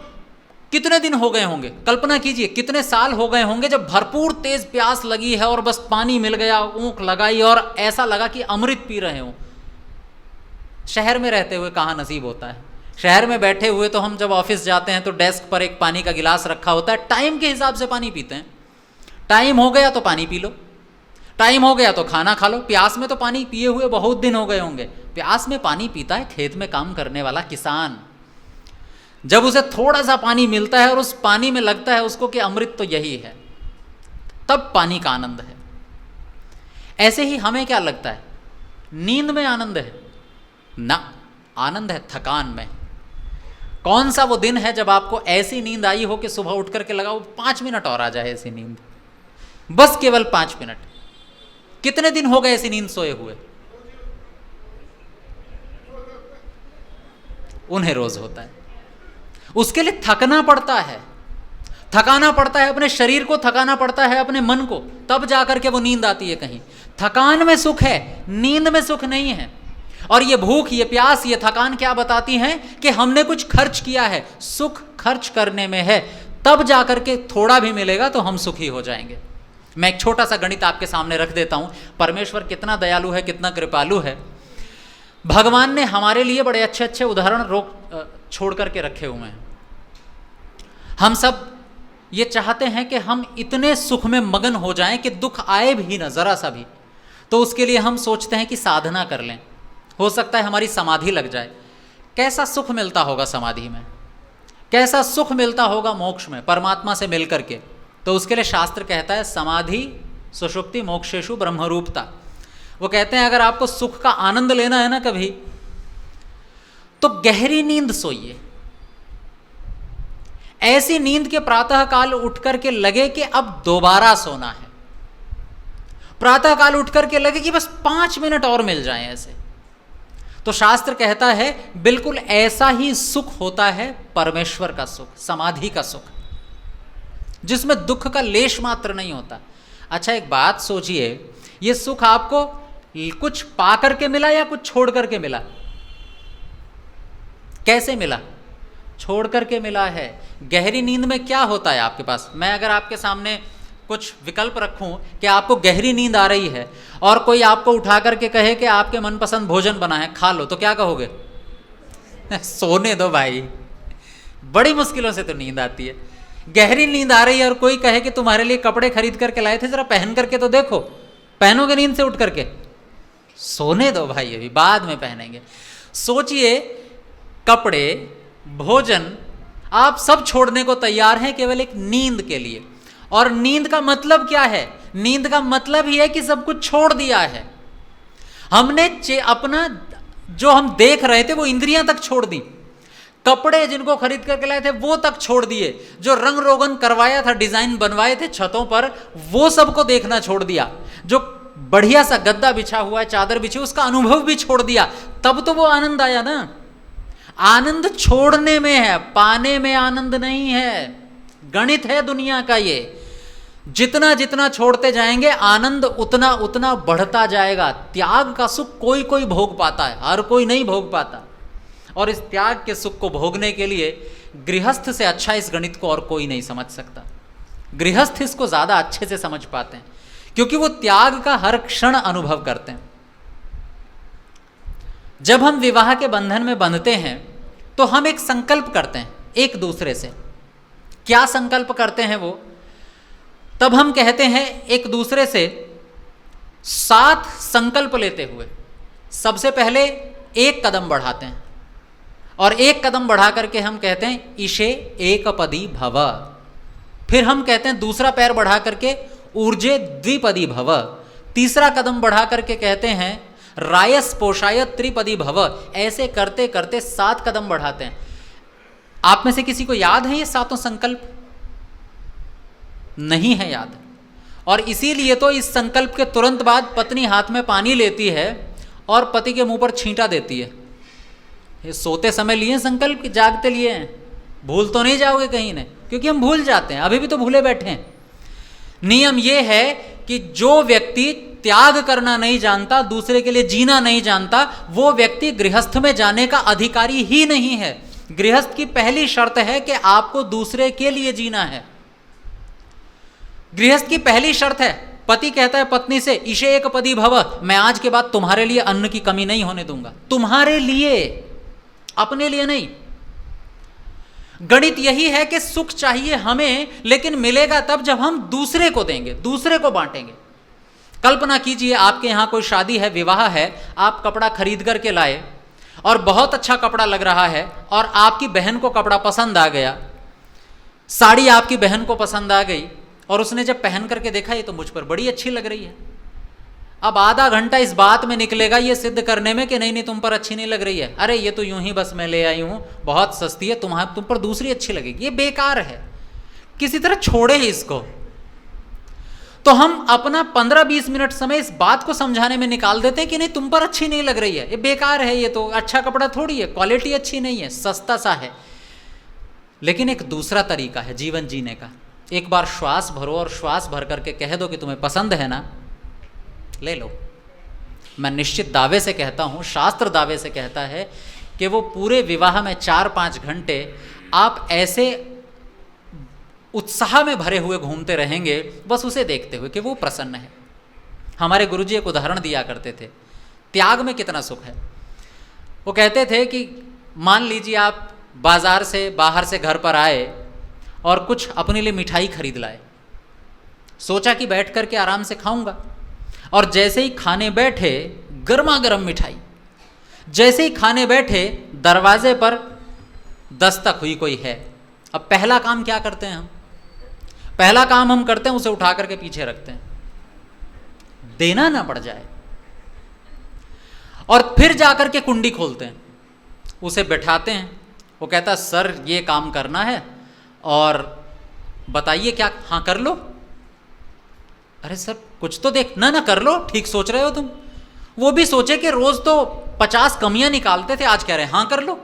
कितने दिन हो गए होंगे, कल्पना कीजिए कितने साल हो गए होंगे, जब भरपूर तेज प्यास लगी है और बस पानी मिल गया, ऊँख लगाई और ऐसा लगा कि अमृत पी रहे हो। शहर में रहते हुए कहाँ नसीब होता है। शहर में बैठे हुए तो हम जब ऑफिस जाते हैं तो डेस्क पर एक पानी का गिलास रखा होता है, टाइम के हिसाब से पानी पीते हैं। टाइम हो गया तो पानी पी लो, टाइम हो गया तो खाना खा लो। प्यास में तो पानी पिए हुए बहुत दिन हो गए होंगे। प्यास में पानी पीता है खेत में काम करने वाला किसान। जब उसे थोड़ा सा पानी मिलता है और उस पानी में लगता है उसको कि अमृत तो यही है, तब पानी का आनंद है। ऐसे ही हमें क्या लगता है? नींद में आनंद है ना, आनंद है थकान में। कौन सा वो दिन है जब आपको ऐसी नींद आई हो कि सुबह उठ करके लगा वो 5 मिनट और आ जाए ऐसी नींद, बस केवल 5 मिनट। कितने दिन हो गए ऐसी नींद सोए हुए? उन्हें रोज होता है। उसके लिए थकना पड़ता है, थकाना पड़ता है, अपने शरीर को थकाना पड़ता है, अपने मन को, तब जाकर के वो नींद आती है। कहीं थकान में सुख है, नींद में सुख नहीं है। और ये भूख, ये प्यास, ये थकान क्या बताती हैं कि हमने कुछ खर्च किया है। सुख खर्च करने में है, तब जाकर के थोड़ा भी मिलेगा तो हम सुखी हो जाएंगे। मैं एक छोटा सा गणित आपके सामने रख देता हूं। परमेश्वर कितना दयालु है, कितना कृपालु है। भगवान ने हमारे लिए बड़े अच्छे अच्छे उदाहरण छोड़ करके रखे हुए हैं। हम सब ये चाहते हैं कि हम इतने सुख में मगन हो जाएं कि दुख आए भी ना जरा सा भी, तो उसके लिए हम सोचते हैं कि साधना कर लें, हो सकता है हमारी समाधि लग जाए। कैसा सुख मिलता होगा समाधि में, कैसा सुख मिलता होगा मोक्ष में, परमात्मा से मिल करके। तो उसके लिए शास्त्र कहता है समाधि सुषुप्ति मोक्षेषु ब्रह्मरूपता। वो कहते हैं अगर आपको सुख का आनंद लेना है ना कभी, तो गहरी नींद सोइए। ऐसी नींद के प्रातः काल उठ करके लगे कि अब दोबारा सोना है। प्रातः काल उठ करके लगे कि बस 5 मिनट और मिल जाएं ऐसे। तो शास्त्र कहता है बिल्कुल ऐसा ही सुख होता है परमेश्वर का सुख, समाधि का सुख, जिसमें दुख का लेश मात्र नहीं होता। अच्छा एक बात सोचिए, ये सुख आपको कुछ पा करके मिला या कुछ छोड़ करके मिला? कैसे मिला? छोड़ करके मिला है। गहरी नींद में क्या होता है आपके पास? मैं अगर आपके सामने कुछ विकल्प रखूं कि आपको गहरी नींद आ रही है और कोई आपको उठा करके कहे कि आपके मनपसंद भोजन बना है, खा लो, तो क्या कहोगे? सोने दो भाई। बड़ी मुश्किलों से तो नींद आती है। गहरी नींद आ रही है और कोई कहे कि तुम्हारे लिए कपड़े खरीद करके लाए थे, जरा पहन करके तो देखो। पहनोगे नींद से उठ करके? सोने दो भाई, अभी बाद में पहनेंगे। सोचिए, कपड़े, भोजन आप सब छोड़ने को तैयार हैं केवल एक नींद के लिए। और नींद का मतलब क्या है? नींद का मतलब ही है कि सब कुछ छोड़ दिया है हमने। अपना जो हम देख रहे थे वो इंद्रियां तक छोड़ दी, कपड़े जिनको खरीद करके लाए थे वो तक छोड़ दिए, जो रंग रोगन करवाया था, डिजाइन बनवाए थे छतों पर, वो सबको देखना छोड़ दिया, जो बढ़िया सा गद्दा बिछा हुआ है, चादर बिछी, उसका अनुभव भी छोड़ दिया। तब तो वो आनंद आया ना। आनंद छोड़ने में है, पाने में आनंद नहीं है। गणित है दुनिया का ये। जितना जितना छोड़ते जाएंगे आनंद उतना उतना बढ़ता जाएगा। त्याग का सुख कोई कोई भोग पाता है, हर कोई नहीं भोग पाता। और इस त्याग के सुख को भोगने के लिए गृहस्थ से अच्छा इस गणित को और कोई नहीं समझ सकता। गृहस्थ इसको ज्यादा अच्छे से समझ पाते हैं क्योंकि वो त्याग का हर क्षण अनुभव करते हैं। जब हम विवाह के बंधन में बंधते हैं तो हम एक संकल्प करते हैं एक दूसरे से। क्या संकल्प करते हैं वो? तब हम कहते हैं एक दूसरे से 7 संकल्प लेते हुए सबसे पहले एक कदम बढ़ाते हैं, और एक कदम बढ़ा करके हम कहते हैं ईशे एकपदी भव। फिर हम कहते हैं दूसरा पैर बढ़ा करके ऊर्जे द्विपदी भव। तीसरा कदम बढ़ा करके कहते हैं रायस पोषाय त्रिपदी भव। ऐसे करते करते 7 कदम बढ़ाते हैं। आप में से किसी को याद है ये 7 संकल्प? नहीं है याद। और इसीलिए तो इस संकल्प के तुरंत बाद पत्नी हाथ में पानी लेती है और पति के मुंह पर छींटा देती है। ये सोते समय लिए संकल्प, जागते लिए हैं? भूल तो नहीं जाओगे कहीं ने? क्योंकि हम भूल जाते हैं, अभी भी तो भूले बैठे हैं। नियम यह है कि जो व्यक्ति त्याग करना नहीं जानता, दूसरे के लिए जीना नहीं जानता, वो व्यक्ति गृहस्थ में जाने का अधिकारी ही नहीं है। गृहस्थ की पहली शर्त है कि आपको दूसरे के लिए जीना है। गृहस्थ की पहली शर्त है, पति कहता है पत्नी से ईशे एकपदी भव, मैं आज के बाद तुम्हारे लिए अन्न की कमी नहीं होने दूंगा। तुम्हारे लिए, अपने लिए नहीं। गणित यही है कि सुख चाहिए हमें, लेकिन मिलेगा तब जब हम दूसरे को देंगे, दूसरे को बांटेंगे। कल्पना कीजिए आपके यहां कोई शादी है, विवाह है, आप कपड़ा खरीद करके लाए और बहुत अच्छा कपड़ा लग रहा है और आपकी बहन को कपड़ा पसंद आ गया, साड़ी आपकी बहन को पसंद आ गई और उसने जब पहन करके देखा ये तो मुझ पर बड़ी अच्छी लग रही है। अब आधा घंटा इस बात में निकलेगा ये सिद्ध करने में कि नहीं नहीं तुम पर अच्छी नहीं लग रही है, अरे ये तो यूं ही बस मैं ले आई हूं, बहुत सस्ती है, तुम पर दूसरी अच्छी लगेगी। ये बेकार है, किसी तरह छोड़े ही इसको। तो हम अपना 15-20 मिनट समय इस बात को समझाने में निकाल देते हैं कि नहीं तुम पर अच्छी नहीं लग रही है, ये बेकार है, ये तो अच्छा कपड़ा थोड़ी है, क्वालिटी अच्छी नहीं है, सस्ता सा है। लेकिन एक दूसरा तरीका है जीवन जीने का। एक बार श्वास भरो और श्वास भर करके कह दो कि तुम्हें पसंद है ना, ले लो। मैं निश्चित दावे से कहता हूं, शास्त्र दावे से कहता है कि वो पूरे विवाह में 4-5 घंटे आप ऐसे उत्साह में भरे हुए घूमते रहेंगे बस उसे देखते हुए कि वो प्रसन्न है। हमारे गुरुजी एक उदाहरण दिया करते थे, त्याग में कितना सुख है। वो कहते थे कि मान लीजिए आप बाजार से, बाहर से घर पर आए और कुछ अपने लिए मिठाई खरीद लाए, सोचा कि बैठ करके आराम से खाऊंगा, और जैसे ही खाने बैठे गर्मा गर्म मिठाई, जैसे ही खाने बैठे दरवाजे पर दस्तक हुई कोई है। अब पहला काम क्या करते हैं हम? पहला काम हम करते हैं उसे उठा करके पीछे रखते हैं, देना ना पड़ जाए, और फिर जाकर के कुंडी खोलते हैं, उसे बैठाते हैं। वो कहता सर ये काम करना है और बताइए क्या। हाँ कर लो। अरे सर कुछ तो देख ना, ना कर लो, ठीक सोच रहे हो तुम। वो भी सोचे कि रोज तो 50 कमियां निकालते थे, आज कह रहे हैं हाँ कर लो।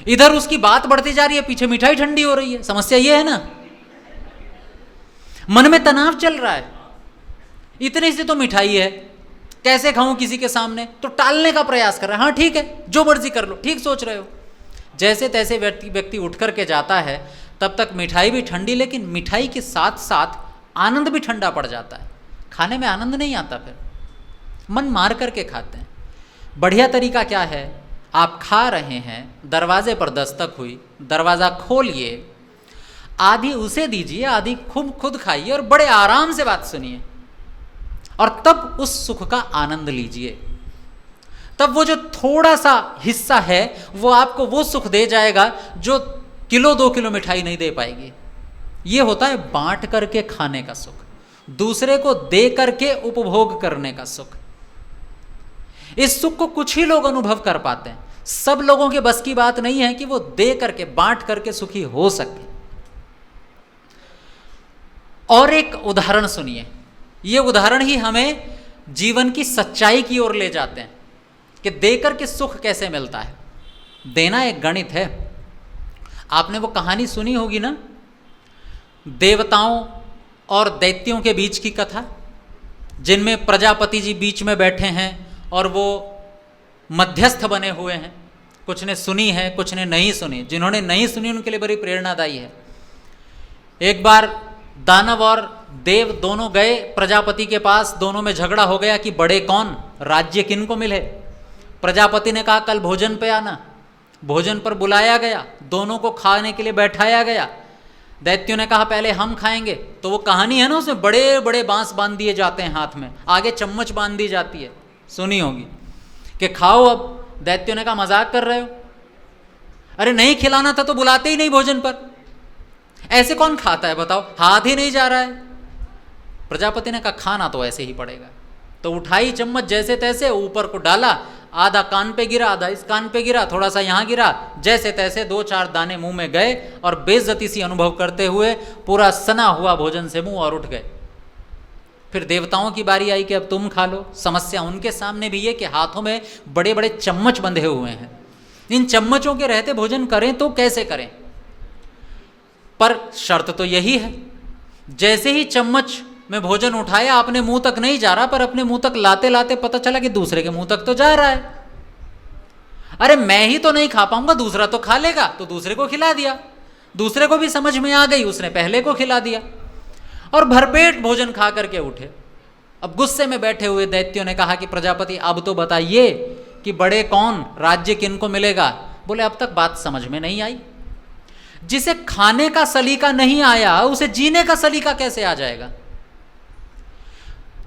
इधर उसकी बात बढ़ती जा रही है, पीछे मिठाई ठंडी हो रही है। समस्या ये है ना, मन में तनाव चल रहा है, इतनी सी तो मिठाई है, कैसे खाऊं किसी के सामने, तो टालने का प्रयास कर रहा है। हाँ ठीक है जो मर्जी कर लो, ठीक सोच रहे हो। जैसे तैसे व्यक्ति उठ करके जाता है, तब तक मिठाई भी ठंडी, लेकिन मिठाई के साथ साथ आनंद भी ठंडा पड़ जाता है। खाने में आनंद नहीं आता, फिर मन मार करके खाते हैं। बढ़िया तरीका क्या है? आप खा रहे हैं, दरवाजे पर दस्तक हुई, दरवाज़ा खोलिए, आधी उसे दीजिए, आधी खुद खाइए और बड़े आराम से बात सुनिए, और तब उस सुख का आनंद लीजिए। तब वो जो थोड़ा सा हिस्सा है वो आपको वो सुख दे जाएगा जो किलो 2 किलो मिठाई नहीं दे पाएगी। ये होता है बांट करके खाने का सुख, दूसरे को दे करके उपभोग करने का सुख। इस सुख को कुछ ही लोग अनुभव कर पाते हैं, सब लोगों के बस की बात नहीं है कि वो दे करके बांट करके सुखी हो सके। और एक उदाहरण सुनिए, ये उदाहरण ही हमें जीवन की सच्चाई की ओर ले जाते हैं कि देकर के सुख कैसे मिलता है। देना एक गणित है। आपने वो कहानी सुनी होगी ना, देवताओं और दैत्यों के बीच की कथा, जिनमें प्रजापति जी बीच में बैठे हैं और वो मध्यस्थ बने हुए हैं। कुछ ने सुनी है, कुछ ने नहीं सुनी। जिन्होंने नहीं सुनी उनके लिए बड़ी प्रेरणादायी है। एक बार दानव और देव दोनों गए प्रजापति के पास, दोनों में झगड़ा हो गया कि बड़े कौन, राज्य किन को मिले। प्रजापति ने कहा कल भोजन पे आना। भोजन पर बुलाया गया, दोनों को खाने के लिए बैठाया गया। दैत्यों ने कहा पहले हम खाएंगे। तो वो कहानी है ना, उसमें बड़े बड़े बांस बांध दिए जाते हैं हाथ में, आगे चम्मच बांध दी जाती है, सुनी होगी कि खाओ अब। दैत्यों ने कहा मजाक कर रहे हो, अरे नहीं खिलाना था तो बुलाते ही नहीं भोजन पर, ऐसे कौन खाता है बताओ, हाथ ही नहीं जा रहा है। प्रजापति ने कहा खाना तो ऐसे ही पड़ेगा। तो उठाई चम्मच, जैसे तैसे ऊपर को डाला, आधा कान पे गिरा, आधा इस कान पे गिरा, थोड़ा सा यहाँ गिरा, जैसे तैसे 2-4 दाने मुंह में गए और बेइज्जती सी अनुभव करते हुए पूरा सना हुआ भोजन से मुंह और उठ गए। फिर देवताओं की बारी आई कि अब तुम खा लो। समस्या उनके सामने भी है कि हाथों में बड़े बड़े चम्मच बंधे हुए हैं। इन चम्मचों के रहते भोजन करें तो कैसे करें। पर शर्त तो यही है, जैसे ही चम्मच में भोजन उठाया, अपने मुंह तक नहीं जा रहा, पर अपने मुंह तक लाते लाते पता चला कि दूसरे के मुंह तक तो जा रहा है। अरे मैं ही तो नहीं खा पाऊंगा, दूसरा तो खा लेगा, तो दूसरे को खिला दिया। दूसरे को भी समझ में आ गई, उसने पहले को खिला दिया और भरपेट भोजन खा करके उठे। अब गुस्से में बैठे हुए दैत्यों ने कहा कि प्रजापति अब तो बताइए कि बड़े कौन, राज्य किनको मिलेगा। बोले अब तक बात समझ में नहीं आई। जिसे खाने का सलीका नहीं आया उसे जीने का सलीका कैसे आ जाएगा।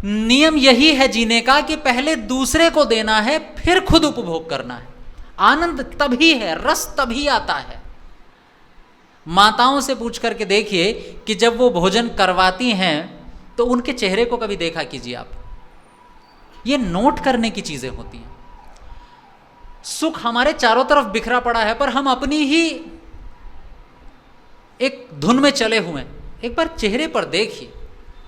नियम यही है जीने का कि पहले दूसरे को देना है, फिर खुद उपभोग करना है। आनंद तभी है, रस तभी आता है। माताओं से पूछ करके देखिए कि जब वो भोजन करवाती हैं तो उनके चेहरे को कभी देखा कीजिए आप। ये नोट करने की चीजें होती हैं। सुख हमारे चारों तरफ बिखरा पड़ा है, पर हम अपनी ही एक धुन में चले हुए हैं। एक बार चेहरे पर देखिए,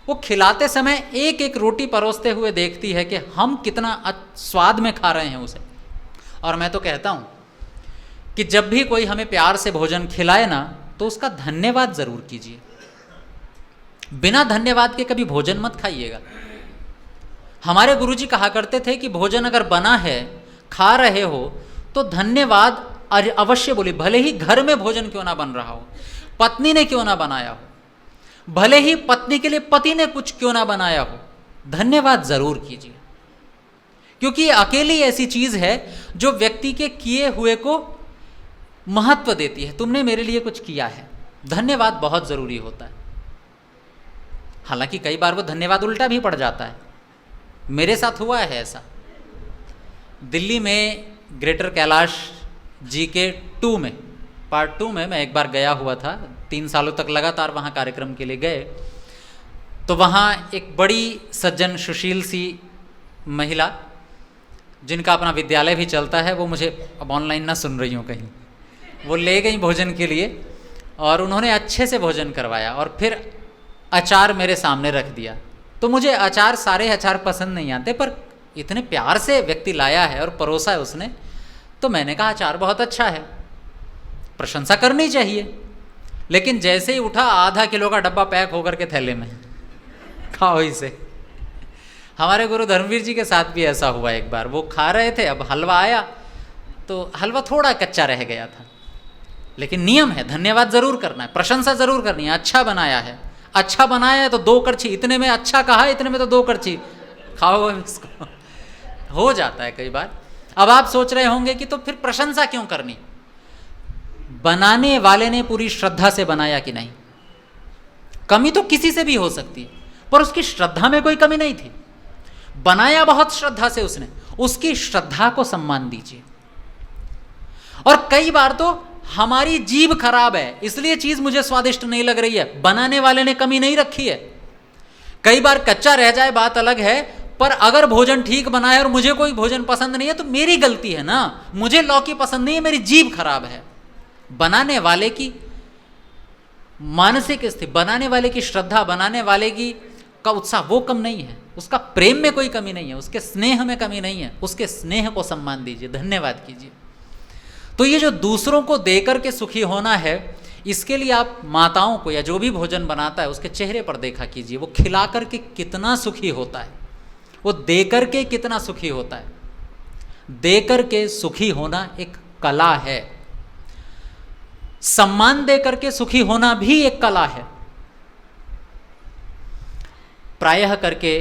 वो खिलाते समय एक एक रोटी परोसते हुए देखती है कि हम कितना स्वाद में खा रहे हैं उसे। और मैं तो कहता हूं कि जब भी कोई हमें प्यार से भोजन खिलाए ना, तो उसका धन्यवाद जरूर कीजिए। बिना धन्यवाद के कभी भोजन मत खाइएगा। हमारे गुरुजी कहा करते थे कि भोजन अगर बना है, खा रहे हो, तो धन्यवाद अवश्य बोलिए। भले ही घर में भोजन क्यों ना बन रहा हो, पत्नी ने क्यों ना बनाया हो, भले ही पत्नी के लिए पति ने कुछ क्यों ना बनाया हो, धन्यवाद जरूर कीजिए। क्योंकि ये अकेली ऐसी चीज है जो व्यक्ति के किए हुए को महत्व देती है। तुमने मेरे लिए कुछ किया है, धन्यवाद बहुत जरूरी होता है। हालांकि कई बार वो धन्यवाद उल्टा भी पड़ जाता है। मेरे साथ हुआ है ऐसा। दिल्ली में ग्रेटर कैलाश जी के पार्ट 2 में मैं एक बार गया हुआ था। 3 सालों तक लगातार वहाँ कार्यक्रम के लिए गए। तो वहाँ एक बड़ी सज्जन सुशील सी महिला, जिनका अपना विद्यालय भी चलता है, वो मुझे अब ऑनलाइन ना सुन रही हूँ कहीं, वो ले गई भोजन के लिए और उन्होंने अच्छे से भोजन करवाया और फिर अचार मेरे सामने रख दिया। तो मुझे अचार, सारे अचार पसंद नहीं आते, पर इतने प्यार से व्यक्ति लाया है और परोसा है उसने, तो मैंने कहा अचार बहुत अच्छा है, प्रशंसा करनी चाहिए। लेकिन जैसे ही उठा, आधा किलो का डब्बा पैक होकर के थैले में, खाओ इसे। हमारे गुरु धर्मवीर जी के साथ भी ऐसा हुआ एक बार। वो खा रहे थे, अब हलवा आया तो हलवा थोड़ा कच्चा रह गया था। लेकिन नियम है, धन्यवाद जरूर करना है, प्रशंसा जरूर करनी है। अच्छा बनाया है, अच्छा बनाया है तो 2 करछी, इतने में अच्छा कहा, इतने में तो 2 करछी खाओ इसको। हो जाता है कई बार। अब आप सोच रहे होंगे कि तो फिर प्रशंसा क्यों करनी। बनाने वाले ने पूरी श्रद्धा से बनाया कि नहीं। कमी तो किसी से भी हो सकती है, पर उसकी श्रद्धा में कोई कमी नहीं थी। बनाया बहुत श्रद्धा से उसने, उसकी श्रद्धा को सम्मान दीजिए। और कई बार तो हमारी जीभ खराब है, इसलिए चीज मुझे स्वादिष्ट नहीं लग रही है, बनाने वाले ने कमी नहीं रखी है। कई बार कच्चा रह जाए बात अलग है, पर अगर भोजन ठीक बना है और मुझे कोई भोजन पसंद नहीं है तो मेरी गलती है ना। मुझे लौकी पसंद नहीं है, मेरी जीभ खराब है। बनाने वाले की मानसिक स्थिति, बनाने वाले की श्रद्धा, बनाने वाले की का उत्साह वो कम नहीं है, उसका प्रेम में कोई कमी नहीं है, उसके स्नेह में कमी नहीं है। उसके स्नेह को सम्मान दीजिए, धन्यवाद कीजिए। तो ये जो दूसरों को देकर के सुखी होना है, इसके लिए आप माताओं को या जो भी भोजन बनाता है उसके चेहरे पर देखा कीजिए, वो खिला करके कितना सुखी होता है, वो दे करके कितना सुखी होता है। दे करके सुखी होना एक कला है, सम्मान दे करके सुखी होना भी एक कला है। प्रायः करके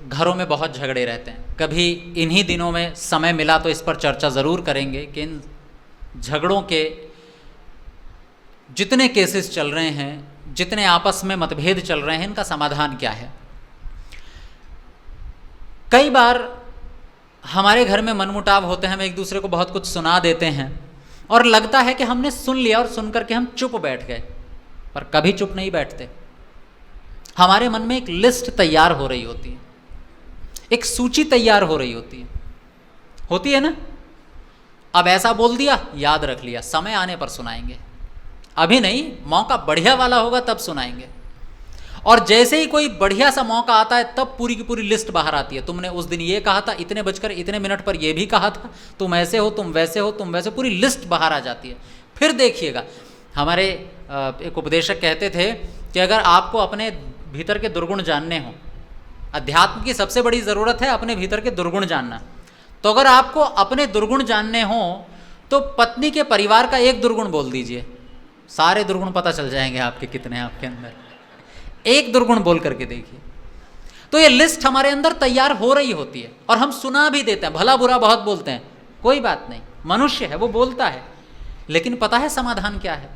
घरों में बहुत झगड़े रहते हैं। कभी इन्हीं दिनों में समय मिला तो इस पर चर्चा ज़रूर करेंगे कि इन झगड़ों के जितने केसेस चल रहे हैं, जितने आपस में मतभेद चल रहे हैं, इनका समाधान क्या है। कई बार हमारे घर में मनमुटाव होते हैं, हम एक दूसरे को बहुत कुछ सुना देते हैं और लगता है कि हमने सुन लिया और सुन करके हम चुप बैठ गए, पर कभी चुप नहीं बैठते। हमारे मन में एक लिस्ट तैयार हो रही होती है, एक सूची तैयार हो रही होती है ना। अब ऐसा बोल दिया, याद रख लिया, समय आने पर सुनाएंगे, अभी नहीं, मौका बढ़िया वाला होगा तब सुनाएंगे। और जैसे ही कोई बढ़िया सा मौका आता है तब पूरी की पूरी लिस्ट बाहर आती है। तुमने उस दिन ये कहा था, इतने बजकर इतने मिनट पर ये भी कहा था, तुम ऐसे हो, तुम वैसे हो, तुम वैसे, पूरी लिस्ट बाहर आ जाती है। फिर देखिएगा, हमारे एक उपदेशक कहते थे कि अगर आपको अपने भीतर के दुर्गुण जानने हो, अध्यात्म की सबसे बड़ी ज़रूरत है अपने भीतर के दुर्गुण जानना। तो अगर आपको अपने दुर्गुण जानने हो तो पत्नी के परिवार का एक दुर्गुण बोल दीजिए, सारे दुर्गुण पता चल जाएंगे आपके कितने आपके अंदर। एक दुर्गुण बोल करके देखिए। तो ये लिस्ट हमारे अंदर तैयार हो रही होती है और हम सुना भी देते हैं, भला बुरा बहुत बोलते हैं, कोई बात नहीं, मनुष्य है, वो बोलता है। लेकिन पता है समाधान क्या है?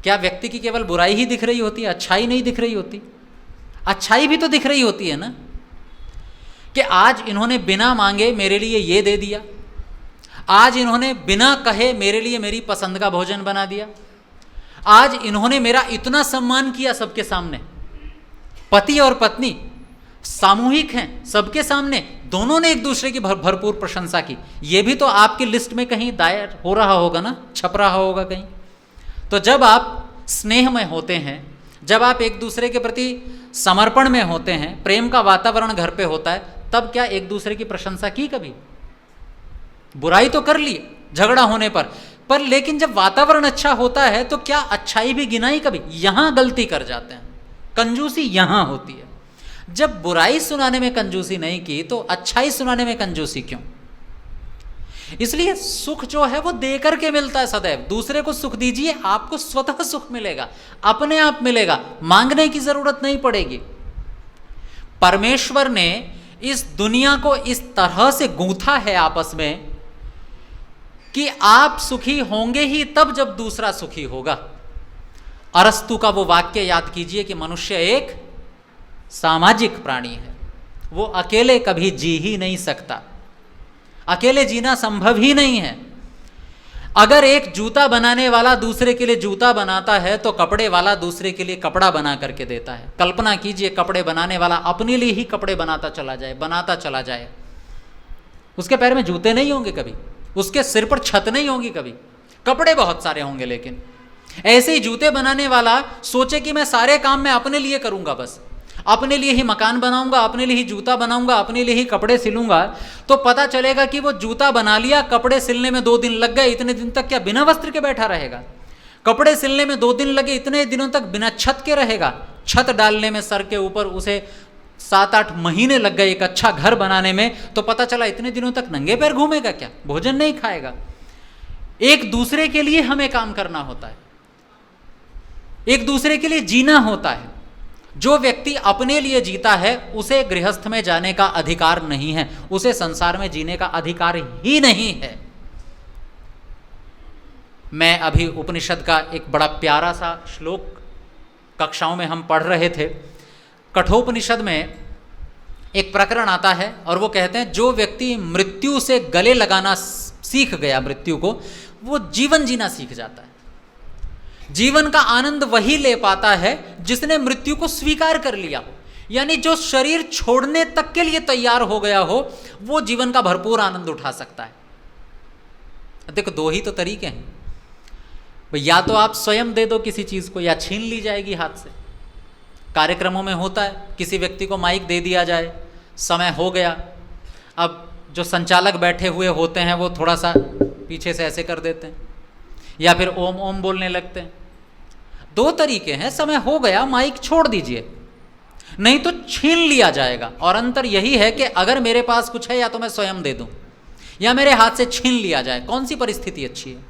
क्या व्यक्ति की केवल बुराई ही दिख रही होती है, अच्छाई नहीं दिख रही होती? अच्छाई भी तो दिख रही होती है ना, कि आज इन्होंने बिना मांगे मेरे लिए ये दे दिया, आज इन्होंने बिना कहे मेरे लिए मेरी पसंद का भोजन बना दिया, आज इन्होंने मेरा इतना सम्मान किया सबके सामने। पति और पत्नी सामूहिक हैं, सबके सामने दोनों ने एक दूसरे की भरपूर प्रशंसा की। ये भी तो आपकी लिस्ट में कहीं दायर हो रहा होगा ना, छप रहा होगा कहीं। तो जब आप स्नेह में होते हैं, जब आप एक दूसरे के प्रति समर्पण में होते हैं, प्रेम का वातावरण घर पे होता है, तब क्या एक दूसरे की प्रशंसा की कभी? बुराई तो कर ली झगड़ा होने पर लेकिन जब वातावरण अच्छा होता है तो क्या अच्छाई भी गिनाई कभी? यहां गलती कर जाते हैं, कंजूसी यहां होती है। जब बुराई सुनाने में कंजूसी नहीं की तो अच्छाई सुनाने में कंजूसी क्यों? इसलिए सुख जो है वो देकर के मिलता है सदैव। दूसरे को सुख दीजिए, आपको स्वतः सुख मिलेगा, अपने आप मिलेगा, मांगने की जरूरत नहीं पड़ेगी। परमेश्वर ने इस दुनिया को इस तरह से गूंथा है आपस में कि आप सुखी होंगे ही तब जब दूसरा सुखी होगा। अरस्तु का वो वाक्य याद कीजिए कि मनुष्य एक सामाजिक प्राणी है, वो अकेले कभी जी ही नहीं सकता, अकेले जीना संभव ही नहीं है। अगर एक जूता बनाने वाला दूसरे के लिए जूता बनाता है तो कपड़े वाला दूसरे के लिए कपड़ा बना करके देता है। कल्पना कीजिए, कपड़े बनाने वाला अपने लिए ही कपड़े बनाता चला जाए, उसके पैर में जूते नहीं होंगे कभी, उसके सिर पर छत नहीं होगी कभी, कपड़े बहुत सारे होंगे। लेकिन ऐसे ही जूते बनाने वाला सोचे कि मैं सारे काम मैं अपने लिए करूंगा, बस अपने लिए ही मकान बनाऊंगा, अपने लिए ही जूता बनाऊंगा, अपने लिए ही कपड़े सिलूंगा, तो पता चलेगा कि वो जूता बना लिया, कपड़े सिलने में 2 दिन लग गए, इतने दिन तक क्या बिना वस्त्र के बैठा रहेगा? कपड़े सिलने में 2 दिन लगे, इतने दिनों तक बिना छत के रहेगा? छत डालने में सर के ऊपर उसे 7-8 महीने लग गए एक अच्छा घर बनाने में, तो पता चला इतने दिनों तक नंगे पैर घूमेगा क्या? भोजन नहीं खाएगा। एक दूसरे के लिए हमें काम करना होता है, एक दूसरे के लिए जीना होता है। जो व्यक्ति अपने लिए जीता है उसे गृहस्थ में जाने का अधिकार नहीं है, उसे संसार में जीने का अधिकार ही नहीं है। मैं अभी उपनिषद का एक बड़ा प्यारा सा श्लोक कक्षाओं में हम पढ़ रहे थे। कठोपनिषद में एक प्रकरण आता है और वो कहते हैं जो व्यक्ति मृत्यु से गले लगाना सीख गया, मृत्यु को, वो जीवन जीना सीख जाता है। जीवन का आनंद वही ले पाता है जिसने मृत्यु को स्वीकार कर लिया हो, यानी जो शरीर छोड़ने तक के लिए तैयार हो गया हो, वो जीवन का भरपूर आनंद उठा सकता है। देखो, दो ही तो तरीके हैं, या तो आप स्वयं दे दो किसी चीज को, या छीन ली जाएगी हाथ से। कार्यक्रमों में होता है, किसी व्यक्ति को माइक दे दिया जाए, समय हो गया, अब जो संचालक बैठे हुए होते हैं वो थोड़ा सा पीछे से ऐसे कर देते हैं, या फिर ओम ओम बोलने लगते हैं। दो तरीके हैं, समय हो गया, माइक छोड़ दीजिए, नहीं तो छीन लिया जाएगा। और अंतर यही है कि अगर मेरे पास कुछ है, या तो मैं स्वयं दे दूं, या मेरे हाथ से छीन लिया जाए। कौन सी परिस्थिति अच्छी है?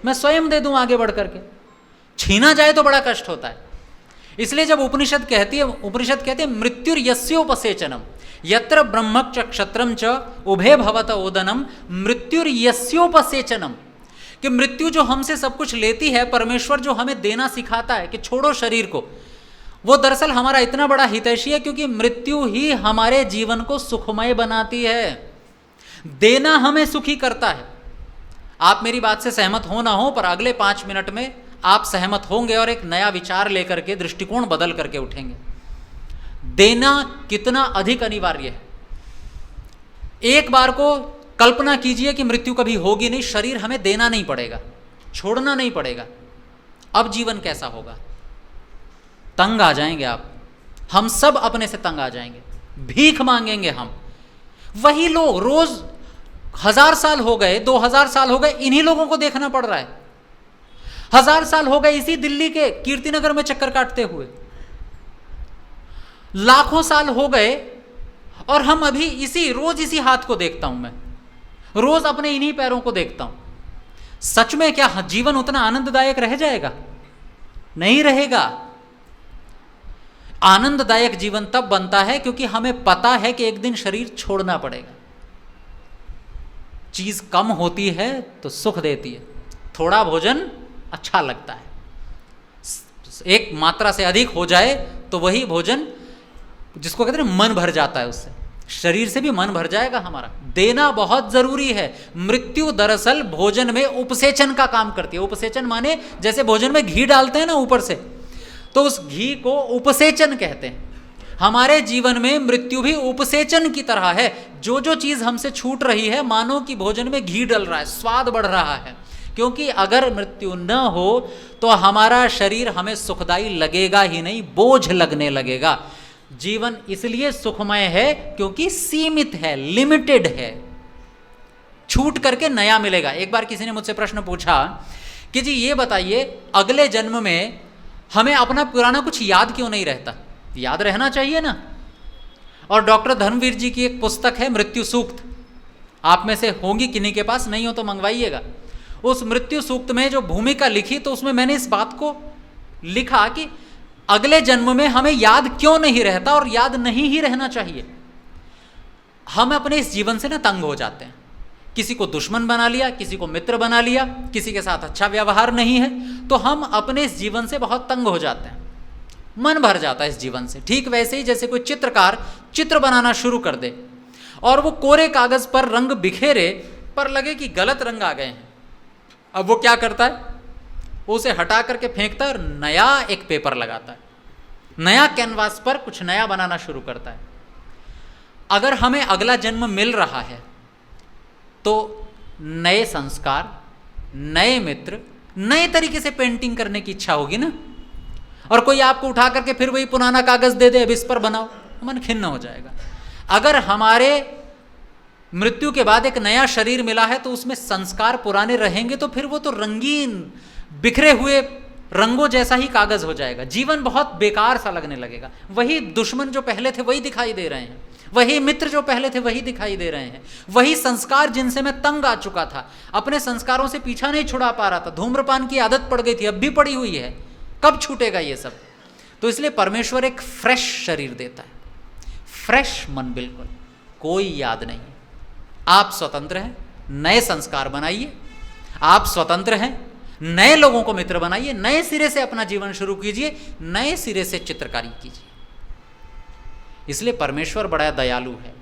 मैं स्वयं दे दूं आगे बढ़ करके। छीना जाए तो बड़ा कष्ट होता है। इसलिए जब उपनिषद कहती है मृत्युर यस्योपसेचनम यत्र ब्रह्मक च क्षत्रम च उभे भवत ओदनम मृत्युर यस्योपसेचनम, कि मृत्यु जो हमसे सब कुछ लेती है, परमेश्वर जो हमें देना सिखाता है कि छोड़ो शरीर को, वो दरअसल हमारा इतना बड़ा हितैषी है, क्योंकि मृत्यु ही हमारे जीवन को सुखमय बनाती है, देना हमें सुखी करता है। आप मेरी बात से सहमत हो ना हो, पर अगले 5 मिनट में आप सहमत होंगे और एक नया विचार लेकर के, दृष्टिकोण बदल करके उठेंगे। देना कितना अधिक अनिवार्य है। एक बार को कल्पना कीजिए कि मृत्यु कभी होगी नहीं, शरीर हमें देना नहीं पड़ेगा, छोड़ना नहीं पड़ेगा, अब जीवन कैसा होगा? तंग आ जाएंगे आप, हम सब अपने से तंग आ जाएंगे, भीख मांगेंगे हम। वही लोग रोज 1000 साल हो गए, 2000 साल हो गए, इन्हीं लोगों को देखना पड़ रहा है। 1000 साल हो गए इसी दिल्ली के कीर्तिनगर में चक्कर काटते हुए, लाखों साल हो गए, और हम अभी रोज इसी हाथ को देखता हूं, मैं रोज अपने इन्हीं पैरों को देखता हूं। सच में क्या जीवन उतना आनंददायक रह जाएगा? नहीं रहेगा। आनंददायक जीवन तब बनता है क्योंकि हमें पता है कि एक दिन शरीर छोड़ना पड़ेगा। चीज कम होती है तो सुख देती है, थोड़ा भोजन अच्छा लगता है, एक मात्रा से अधिक हो जाए तो वही भोजन, जिसको कहते हैं मन भर जाता है, उससे शरीर से भी मन भर जाएगा हमारा। देना बहुत जरूरी है। मृत्यु दरअसल भोजन में उपसेचन का काम करती है। उपसेचन माने जैसे भोजन में घी डालते हैं ना ऊपर से, तो उस घी को उपसेचन कहते हैं। हमारे जीवन में मृत्यु भी उपसेचन की तरह है। जो जो चीज हमसे छूट रही है, मानो कि भोजन में घी डल रहा है, स्वाद बढ़ रहा है। क्योंकि अगर मृत्यु न हो तो हमारा शरीर हमें सुखदायी लगेगा ही नहीं, बोझ लगने लगेगा। जीवन इसलिए सुखमय है क्योंकि सीमित है, लिमिटेड है, छूट करके नया मिलेगा। एक बार किसी ने मुझसे प्रश्न पूछा कि जी ये बताइए, अगले जन्म में हमें अपना पुराना कुछ याद क्यों नहीं रहता? याद रहना चाहिए ना। और डॉक्टर धर्मवीर जी की एक पुस्तक है मृत्यु सूक्त, आप में से होंगी किन्हीं के पास, नहीं हो तो मंगवाइएगा। उस मृत्यु सूक्त में जो भूमिका लिखी, तो उसमें मैंने इस बात को लिखा कि अगले जन्म में हमें याद क्यों नहीं रहता, और याद नहीं ही रहना चाहिए। हम अपने इस जीवन से ना तंग हो जाते हैं। किसी को दुश्मन बना लिया, किसी को मित्र बना लिया, किसी के साथ अच्छा व्यवहार नहीं है, तो हम अपने इस जीवन से बहुत तंग हो जाते हैं, मन भर जाता है इस जीवन से। ठीक वैसे ही जैसे कोई चित्रकार चित्र बनाना शुरू कर दे और वो कोरे कागज पर रंग बिखेरे, पर लगे कि गलत रंग आ गए हैं। अब वो क्या करता है? वो उसे हटा करके फेंकता है और नया एक पेपर लगाता है, नया कैनवास पर कुछ नया बनाना शुरू करता है। अगर हमें अगला जन्म मिल रहा है तो नए संस्कार, नए मित्र, नए तरीके से पेंटिंग करने की इच्छा होगी ना। और कोई आपको उठा करके फिर वही पुराना कागज दे दे, अब इस पर बनाओ, मन खिन्न हो जाएगा। अगर हमारे मृत्यु के बाद एक नया शरीर मिला है तो उसमें संस्कार पुराने रहेंगे, तो फिर वो तो रंगीन बिखरे हुए रंगों जैसा ही कागज हो जाएगा। जीवन बहुत बेकार सा लगने लगेगा। वही दुश्मन जो पहले थे वही दिखाई दे रहे हैं, वही मित्र जो पहले थे वही दिखाई दे रहे हैं, वही संस्कार जिनसे मैं तंग आ चुका था, अपने संस्कारों से पीछा नहीं छुड़ा पा रहा था, धूम्रपान की आदत पड़ गई थी, अब भी पड़ी हुई है, कब छूटेगा ये सब? तो इसलिए परमेश्वर एक फ्रेश शरीर देता है, फ्रेश मन, बिल्कुल कोई याद नहीं। आप स्वतंत्र हैं, नए संस्कार बनाइए। आप स्वतंत्र हैं, नए लोगों को मित्र बनाइए, नए सिरे से अपना जीवन शुरू कीजिए, नए सिरे से चित्रकारी कीजिए। इसलिए परमेश्वर बड़ा दयालु है।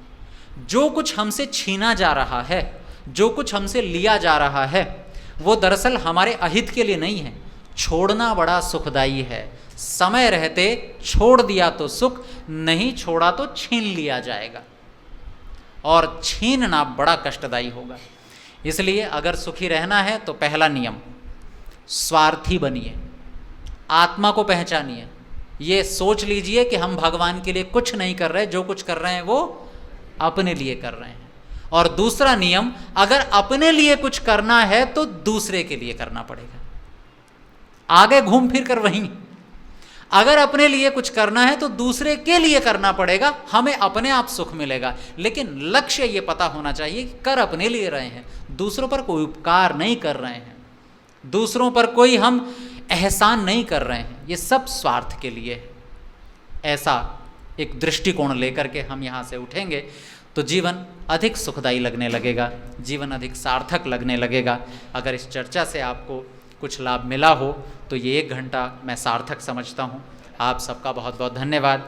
जो कुछ हमसे छीना जा रहा है, जो कुछ हमसे लिया जा रहा है, वो दरअसल हमारे अहित के लिए नहीं है, छोड़ना बड़ा सुखदाई है, समय रहते छोड़ दिया तो सुख, नहीं छोड़ा तो छीन लिया जाएगा, और छीनना बड़ा कष्टदायी होगा। इसलिए अगर सुखी रहना है तो पहला नियम, स्वार्थी बनिए, आत्मा को पहचानिए, ये सोच लीजिए कि हम भगवान के लिए कुछ नहीं कर रहे, जो कुछ कर रहे हैं वो अपने लिए कर रहे हैं। और दूसरा नियम, अगर अपने लिए कुछ करना है तो दूसरे के लिए करना पड़ेगा, आगे घूम फिर कर वहीं। अगर अपने लिए कुछ करना है तो दूसरे के लिए करना पड़ेगा, हमें अपने आप सुख मिलेगा। लेकिन लक्ष्य ये पता होना चाहिए कि कर अपने लिए रहे हैं, दूसरों पर कोई उपकार नहीं कर रहे हैं, दूसरों पर कोई हम एहसान नहीं कर रहे हैं, ये सब स्वार्थ के लिए है। ऐसा एक दृष्टिकोण लेकर के हम यहाँ से उठेंगे तो जीवन अधिक सुखदायी लगने लगेगा, जीवन अधिक सार्थक लगने लगेगा। अगर इस चर्चा से आपको कुछ लाभ मिला हो तो ये 1 घंटा मैं सार्थक समझता हूँ। आप सबका बहुत बहुत धन्यवाद,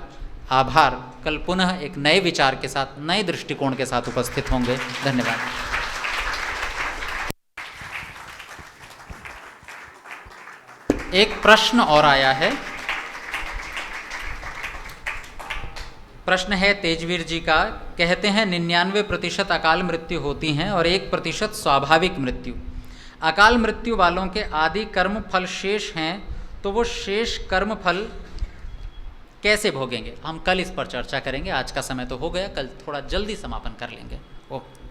आभार। कल पुनः एक नए विचार के साथ, नए दृष्टिकोण के साथ उपस्थित होंगे। धन्यवाद। एक प्रश्न और आया है। प्रश्न है तेजवीर जी का, कहते हैं 99% अकाल मृत्यु होती हैं और 1% स्वाभाविक मृत्यु। अकाल मृत्यु वालों के आदि कर्म फल शेष हैं, तो वो शेष कर्म फल कैसे भोगेंगे? हम कल इस पर चर्चा करेंगे, आज का समय तो हो गया, कल थोड़ा जल्दी समापन कर लेंगे। ओके।